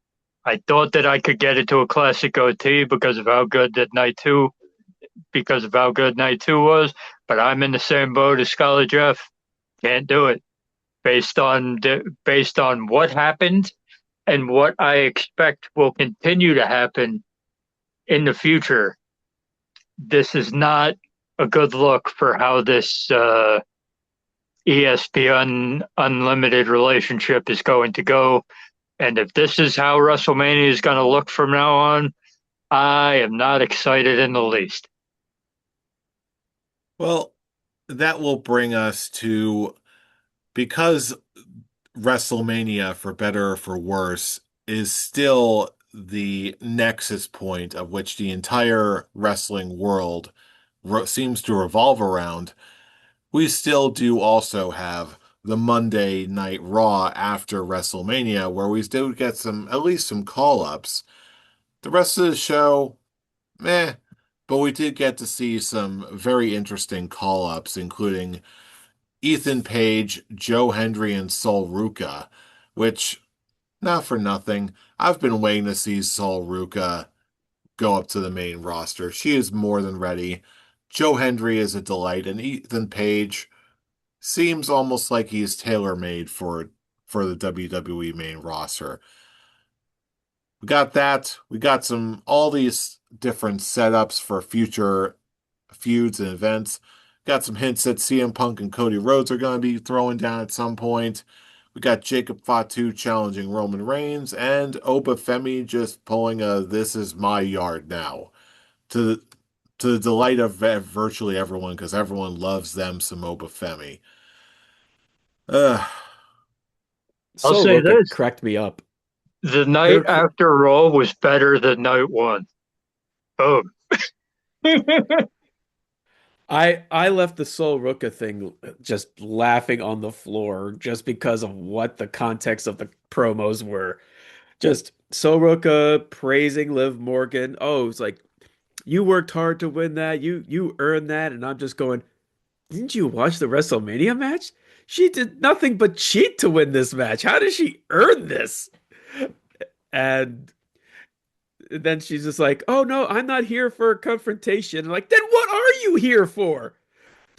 I thought that I could get it to a classic OT because of how good night two was, but I'm in the same boat as Scholar Jeff. Can't do it based on what happened and what I expect will continue to happen in the future. This is not a good look for how this ESPN Unlimited relationship is going to go. And if this is how WrestleMania is going to look from now on, I am not excited in the least. Well, that will bring us to because WrestleMania, for better or for worse, is still the nexus point of which the entire wrestling world seems to revolve around. We still do also have the Monday Night Raw after WrestleMania, where we still get at least some call-ups. The rest of the show, meh, but we did get to see some very interesting call-ups, including Ethan Page, Joe Hendry, and Sol Ruca, which, not for nothing, I've been waiting to see Sol Ruca go up to the main roster. She is more than ready. Joe Hendry is a delight, and Ethan Page seems almost like he's tailor-made for the WWE main roster. We got that. We got some all these different setups for future feuds and events. Got some hints that CM Punk and Cody Rhodes are going to be throwing down at some point. We got Jacob Fatu challenging Roman Reigns and Oba Femi just pulling a "This is my yard now" to the, to the delight of virtually everyone because everyone loves them some Oba Femi. Ugh. I'll Sol say Ruka this: cracked me up. the night Her, her after Raw was better than night one. Boom. I left the Sol Ruka thing just laughing on the floor just because of what the context of the promos were. Just Sol Ruka praising Liv Morgan. Oh, it's like you worked hard to win that. You earned that, and I'm just going, didn't you watch the WrestleMania match? She did nothing but cheat to win this match. How did she earn this? And then she's just like, "Oh no, I'm not here for a confrontation." And like, then what are you here for?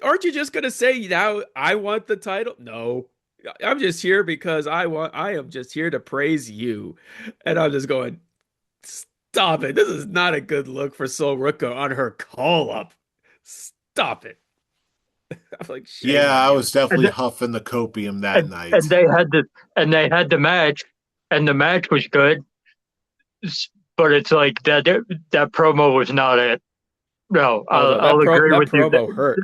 Aren't you just gonna say now I want the title? No. I'm just here because I am just here to praise you. And I'm just going, stop it. This is not a good look for Sol Ruka on her call up. Stop it. I'm like, Yeah, shame on I you. was definitely and, huffing the copium that and night. they had the match, and the match was good, but it's like that promo was not it. No, Oh no, I'll agree that with you. promo hurt.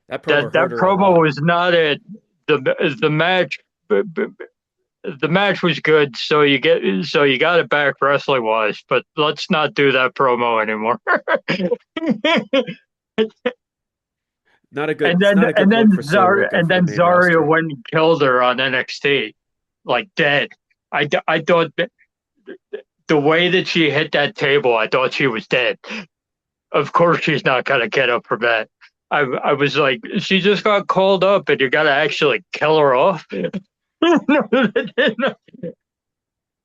That promo That hurt her a promo lot. was not it. The match the match was good, so you got it back wrestling wise. But let's not do that promo anymore. It's not a good look for Sol Ruka And for the then main Zarya roster. went and killed her on NXT, like dead. I thought the way that she hit that table, I thought she was dead. Of course, she's not gonna get up from that. I was like, she just got called up, and you got to actually kill her off.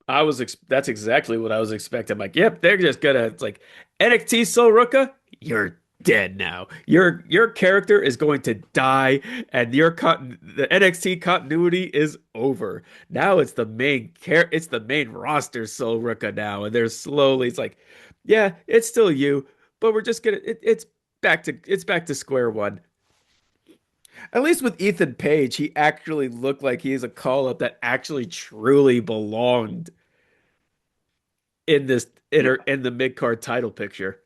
That's exactly what I was expecting. I'm like, yep, they're just gonna it's like NXT Sol Ruka, you're dead now. Your character is going to die, and the NXT continuity is over. Now it's the main roster Sol Ruka now, and they're slowly it's like, yeah, it's still you, but we're just gonna it's back to square one. At least with Ethan Page, he actually looked like he's a call up that actually truly belonged in in the mid card title picture.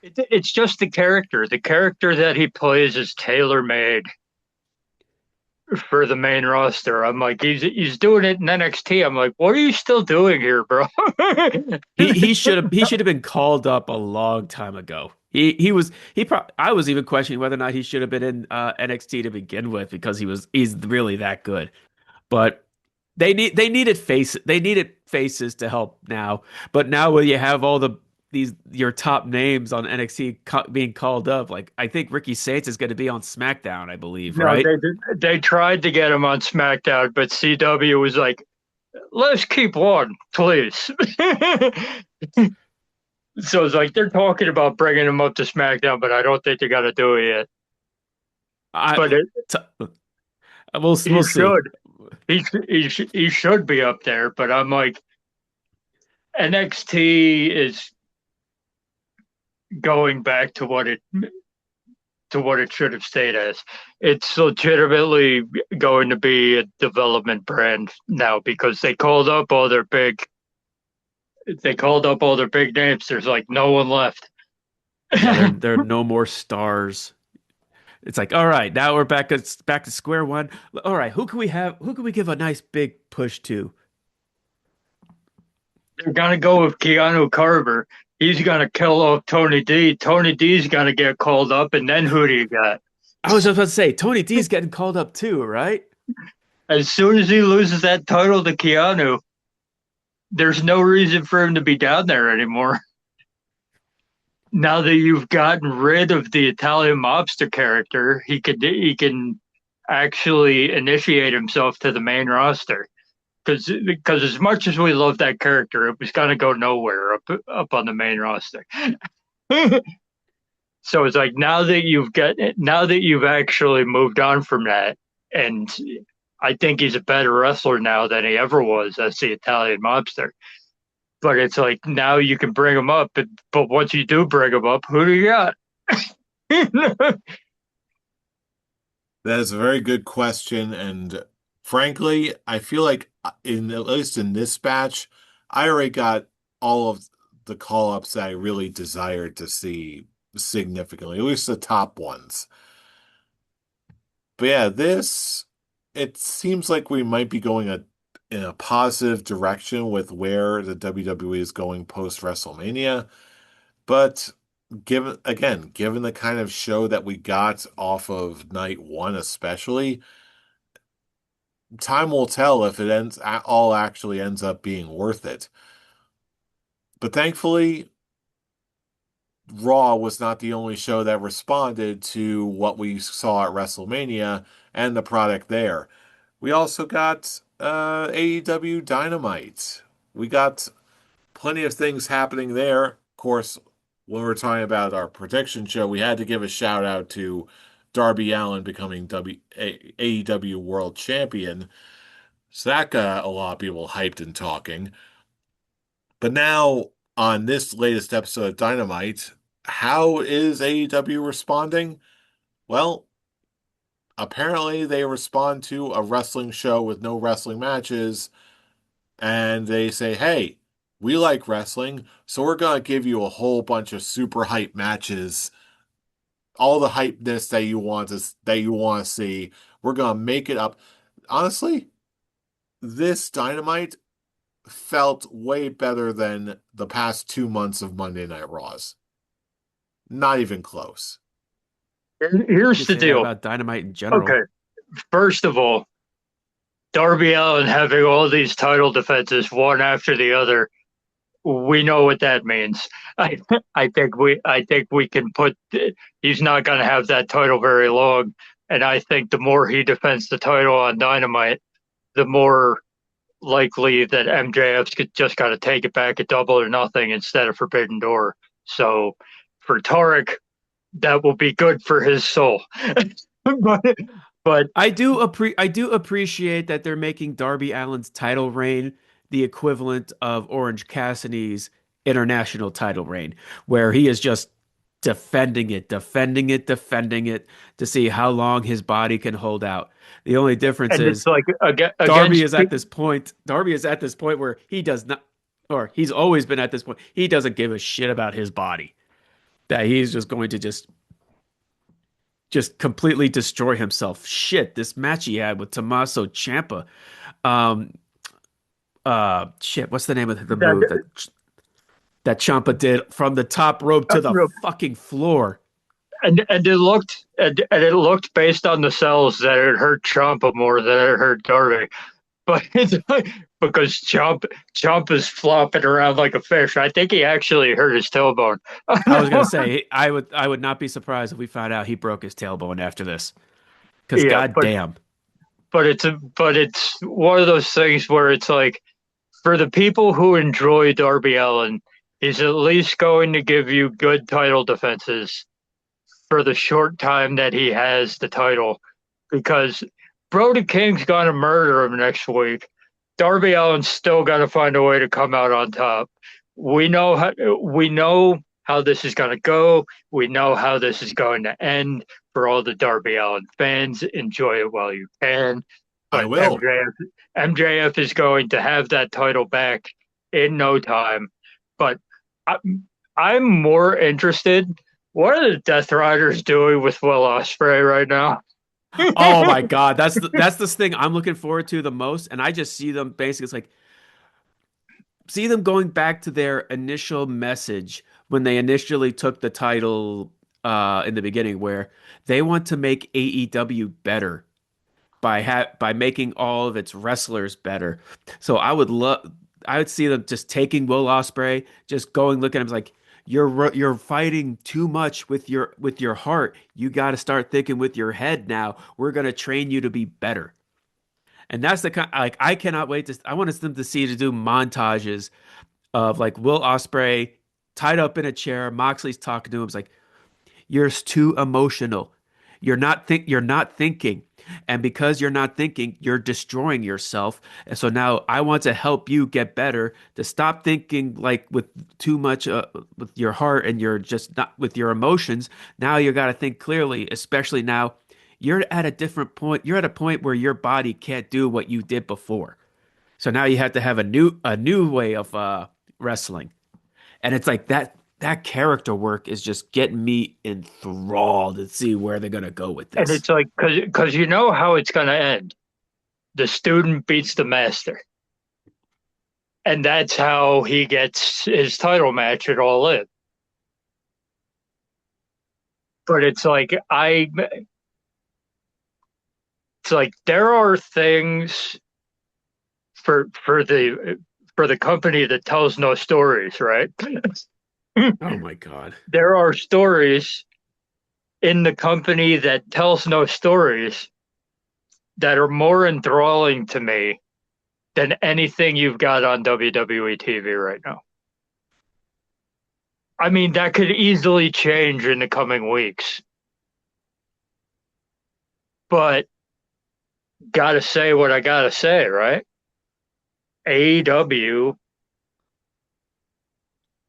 It's just the character. The character that he plays is tailor made for the main roster. I'm like, he's doing it in NXT. I'm like, what are you still doing here, bro? He should have been called up a long time ago. I was even questioning whether or not he should have been in NXT to begin with because he's really that good. But they needed faces to help now. But now when you have all these your top names on NXT being called up, like I think Ricky Saints is going to be on SmackDown, I believe, No, right? they tried to get him on SmackDown, but CW was like, let's keep one, please. So it's like they're talking about bringing him up to SmackDown, but I don't think they got to do it yet. I But t he we'll see. should. He should be up there. But I'm like, NXT is going back to what it should have stayed as. It's legitimately going to be a development brand now because they called up all their big names. There's like no one left. Yeah, there are no more stars. It's like, all right, now we're back to square one. All right, who can we have? Who can we give a nice big push to? They're gonna go with Keanu Carver. He's gonna kill off Tony D. Tony D's gonna get called up, and then who do you got? I was just about to say Tony D's getting called up too, right? As soon as he loses that title to Keanu, there's no reason for him to be down there anymore. Now that you've gotten rid of the Italian mobster character, he can actually initiate himself to the main roster. Because as much as we love that character, it was gonna go nowhere up on the main roster. So it's like now that you've actually moved on from that, and I think he's a better wrestler now than he ever was as the Italian mobster. But it's like now you can bring him up, but once you do bring him up, who do you got? That is a very good question, and frankly, I feel like in at least in this batch, I already got all of the call-ups that I really desired to see significantly, at least the top ones. But yeah, this it seems like we might be going in a positive direction with where the WWE is going post WrestleMania. But given the kind of show that we got off of night one, especially, time will tell if it all actually ends up being worth it. But thankfully, Raw was not the only show that responded to what we saw at WrestleMania and the product there. We also got AEW Dynamite. We got plenty of things happening there. Of course, when we're talking about our prediction show, we had to give a shout out to Darby Allin becoming AEW World Champion. So that got a lot of people hyped and talking. But now, on this latest episode of Dynamite, how is AEW responding? Well, apparently they respond to a wrestling show with no wrestling matches, and they say, hey, we like wrestling, so we're going to give you a whole bunch of super hype matches, all the hypeness that you want to see. We're going to make it up. Honestly, this Dynamite felt way better than the past 2 months of Monday Night Raws. Not even close. You Here's could the say that deal. about Dynamite in Okay, general. first of all, Darby Allin having all these title defenses one after the other, we know what that means. I I think we can put he's not going to have that title very long, and I think the more he defends the title on Dynamite, the more likely that MJF's just got to take it back at Double or Nothing instead of Forbidden Door. So for Tarek, that will be good for his soul. but but I do appreciate that they're making Darby Allin's title reign the equivalent of Orange Cassidy's international title reign, where he is just defending it, defending it, defending it to see how long his body can hold out. The only difference and it's is like against Darby is at this point where he does not, or he's always been at this point. He doesn't give a shit about his body. That he's just going to just completely destroy himself. Shit, this match he had with Tommaso Ciampa. Um, shit, what's the name of the move that that Ciampa did from the top rope to the fucking floor? and it looked based on the cells that it hurt Champa more than it hurt Darby. But it's like, because Chomp is flopping around like a fish. I think he actually hurt his tailbone. I was gonna say I would not be surprised if we found out he broke his tailbone after this. Because Yeah, goddamn, but it's one of those things where it's like for the people who enjoy Darby Allin, he's at least going to give you good title defenses for the short time that he has the title, because Brody King's gonna murder him next week. Darby Allin's still got to find a way to come out on top. We know how this is going to go. We know how this is going to end. For all the Darby Allin fans, enjoy it while you can. I But will. MJF is going to have that title back in no time. But I, I'm more interested. What are the Death Riders doing with Will Ospreay right now? oh my God, that's the thing I'm looking forward to the most, and I just see them basically it's like see them going back to their initial message when they initially took the title in the beginning, where they want to make AEW better by making all of its wrestlers better. So I would see them just taking Will Ospreay, just going looking at him like you're fighting too much with your heart. You got to start thinking with your head now. We're going to train you to be better. And that's the kind like I cannot wait to I want them to do montages of like Will Ospreay tied up in a chair, Moxley's talking to him. It's like You're too emotional. You're not thinking. And because you're not thinking, you're destroying yourself. And so now I want to help you get better to stop thinking like with too much with your heart and you're just not with your emotions. Now you got to think clearly, especially now you're at a different point. You're at a point where your body can't do what you did before. So now you have to have a new way of wrestling. And it's like that character work is just getting me enthralled to see where they're gonna go with And this. it's like, because you know how it's going to end. The student beats the master. And that's how he gets his title match at All In. But it's like there are things for the company that tells no stories, right? Oh my God. There are stories in the company that tells no stories that are more enthralling to me than anything you've got on WWE TV right now. I mean, that could easily change in the coming weeks, but gotta say what I gotta say, right? AEW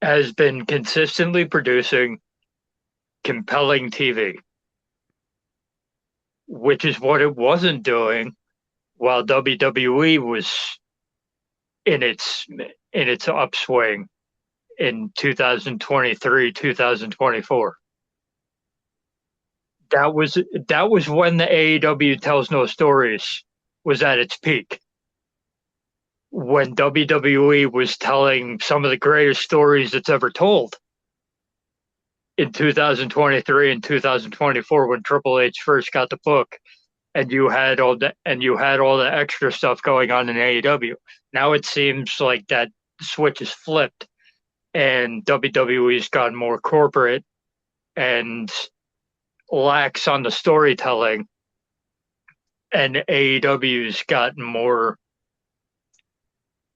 has been consistently producing compelling TV, which is what it wasn't doing while WWE was in its upswing in 2023, 2024. That was when the AEW tells no stories was at its peak. When WWE was telling some of the greatest stories it's ever told in 2023 and 2024 when Triple H first got the book and you had all the extra stuff going on in AEW. Now it seems like that switch is flipped and WWE's gone more corporate and lax on the storytelling, and AEW's gotten more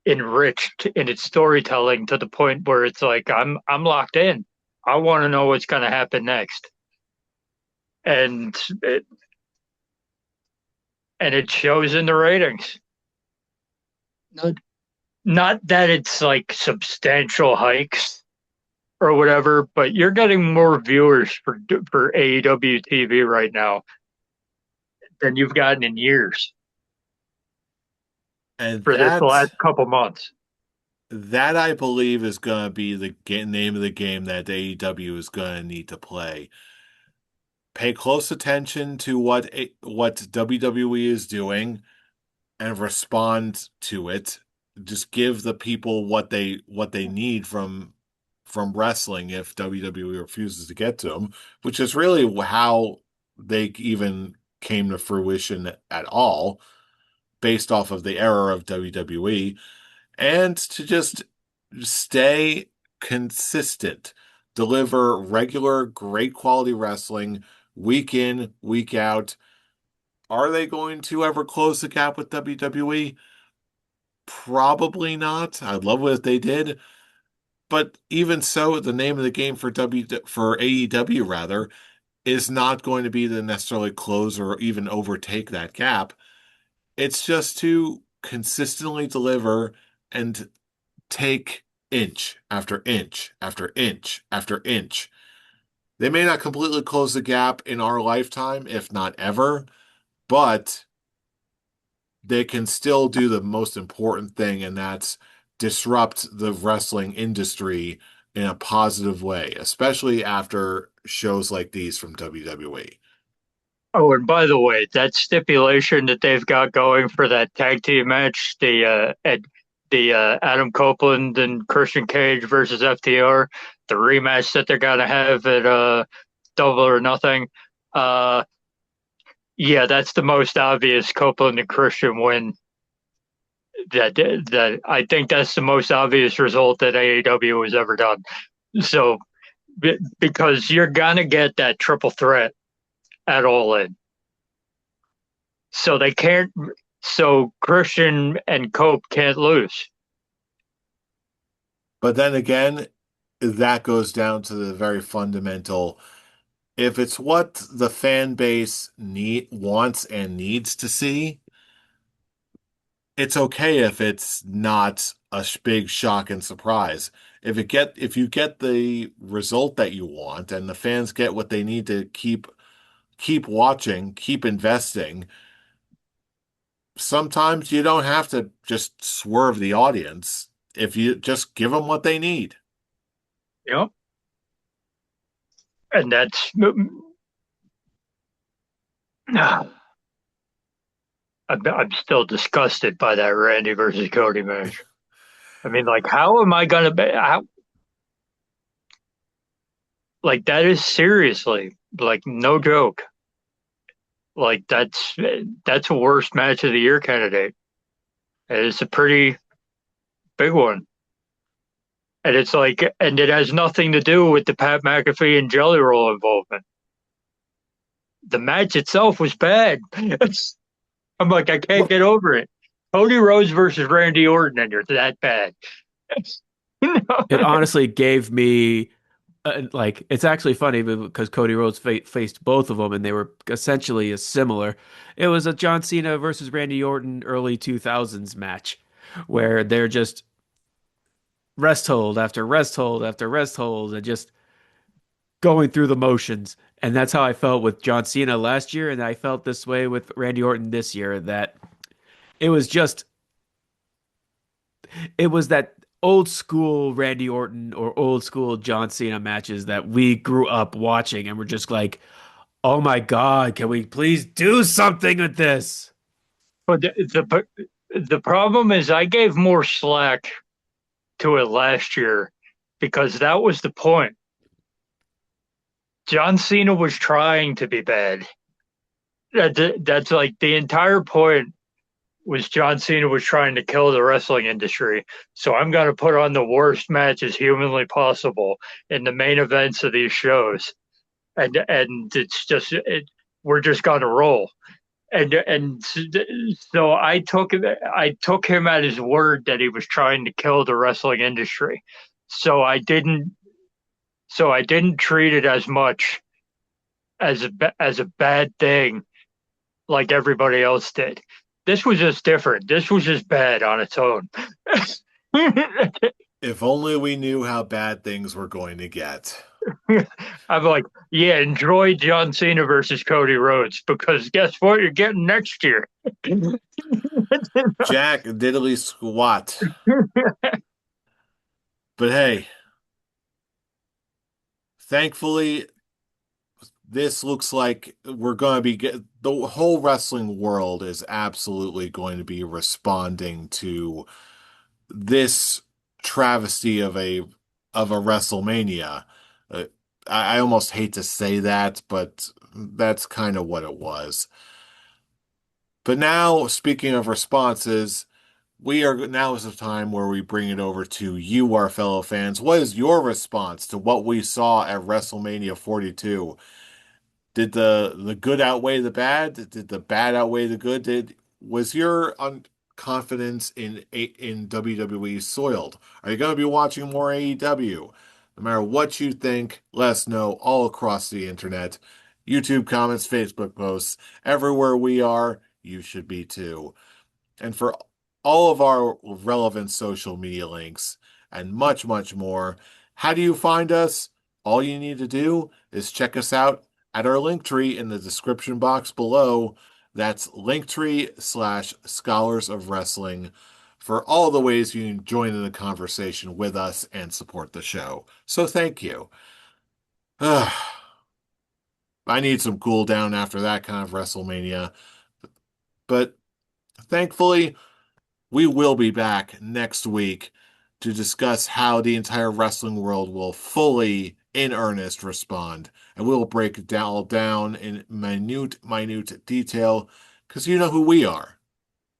enriched in its storytelling to the point where it's like I'm locked in. I want to know what's going to happen next, and it, and it shows in the ratings. Not, not that it's like substantial hikes or whatever, but you're getting more viewers for AEW TV right now than you've gotten in years And for this last couple months. that I believe is going to be the name of the game that AEW is going to need to play. Pay close attention to what WWE is doing and respond to it. Just give the people what they need from wrestling if WWE refuses to get to them, which is really how they even came to fruition at all, based off of the era of WWE, and to just stay consistent, deliver regular, great quality wrestling week in, week out. Are they going to ever close the gap with WWE? Probably not. I'd love it if they did. But even so, the name of the game for AEW rather is not going to be to necessarily close or even overtake that gap. It's just to consistently deliver and take inch after inch after inch after inch. They may not completely close the gap in our lifetime, if not ever, but they can still do the most important thing, and that's disrupt the wrestling industry in a positive way, especially after shows like these from WWE. Oh, and by the way, that stipulation that they've got going for that tag team match, the Adam Copeland and Christian Cage versus FTR, the rematch that they're gonna have at Double or Nothing. Uh, yeah, that's the most obvious Copeland and Christian win. That I think that's the most obvious result that AEW has ever done. So because you're gonna get that triple threat at All In. So they can't. So Christian and Cope can't lose. But then again, that goes down to the very fundamental. if it's what the fan base wants and needs to see, it's okay if it's not a big shock and surprise. If you get the result that you want and the fans get what they need to keep watching, keep investing, sometimes you don't have to just swerve the audience if you just give them what they need. Yep. And that's I'm still disgusted by that Randy versus Cody match. I mean, like, how am I gonna be? How, like, that is seriously like no joke. Like, that's a worst match of the year candidate. And it's a pretty big one, and it's like, and it has nothing to do with the Pat McAfee and Jelly Roll involvement. The match itself was bad. I'm like, I can't Well, get over it. Cody Rhodes versus Randy Orton, and you're that bad. No. It honestly gave me like it's actually funny because Cody Rhodes faced both of them and they were essentially as similar. It was a John Cena versus Randy Orton early 2000s match where they're just rest hold after rest hold after rest hold and just going through the motions. And that's how I felt with John Cena last year, and I felt this way with Randy Orton this year. That it was just it was that old school Randy Orton or old school John Cena matches that we grew up watching, and we're just like, oh my God, can we please do something with this? But the problem is, I gave more slack to it last year because that was the point. John Cena was trying to be bad. That's like the entire point was John Cena was trying to kill the wrestling industry. So I'm going to put on the worst matches humanly possible in the main events of these shows, and it's just we're just going to roll. And so I took him at his word that he was trying to kill the wrestling industry. So I didn't treat it as much as a bad thing like everybody else did. This was just different. This was just bad on its own. if only we knew how bad things were going to get. I'm like, yeah, enjoy John Cena versus Cody Rhodes because guess what? You're getting next year. Jack diddly squat. But hey, thankfully, this looks like we're going to be the whole wrestling world is absolutely going to be responding to this travesty of a WrestleMania. Uh, I almost hate to say that, but that's kind of what it was. But now, speaking of responses, now is the time where we bring it over to you, our fellow fans. What is your response to what we saw at WrestleMania 42? Did the good outweigh the bad? Did the bad outweigh the good? Was your confidence in WWE soiled? Are you going to be watching more AEW? No matter what you think, let us know all across the internet. YouTube comments, Facebook posts, everywhere we are, you should be too. And for all of our relevant social media links and much, much more, how do you find us? All you need to do is check us out at our link tree in the description box below. That's linktree/Scholars of Wrestling for all the ways you can join in the conversation with us and support the show. So thank you. I need some cool down after that kind of WrestleMania. But thankfully, we will be back next week to discuss how the entire wrestling world will fully, in earnest, respond. And we'll break it all down in minute detail, because you know who we are.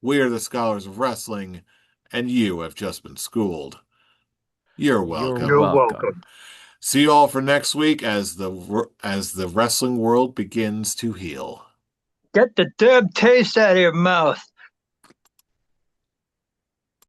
We are the Scholars of Wrestling, and you have just been schooled. You're You're You're welcome. welcome. welcome. See you all for next week as the wrestling world begins to heal. Get the damn taste out of your mouth.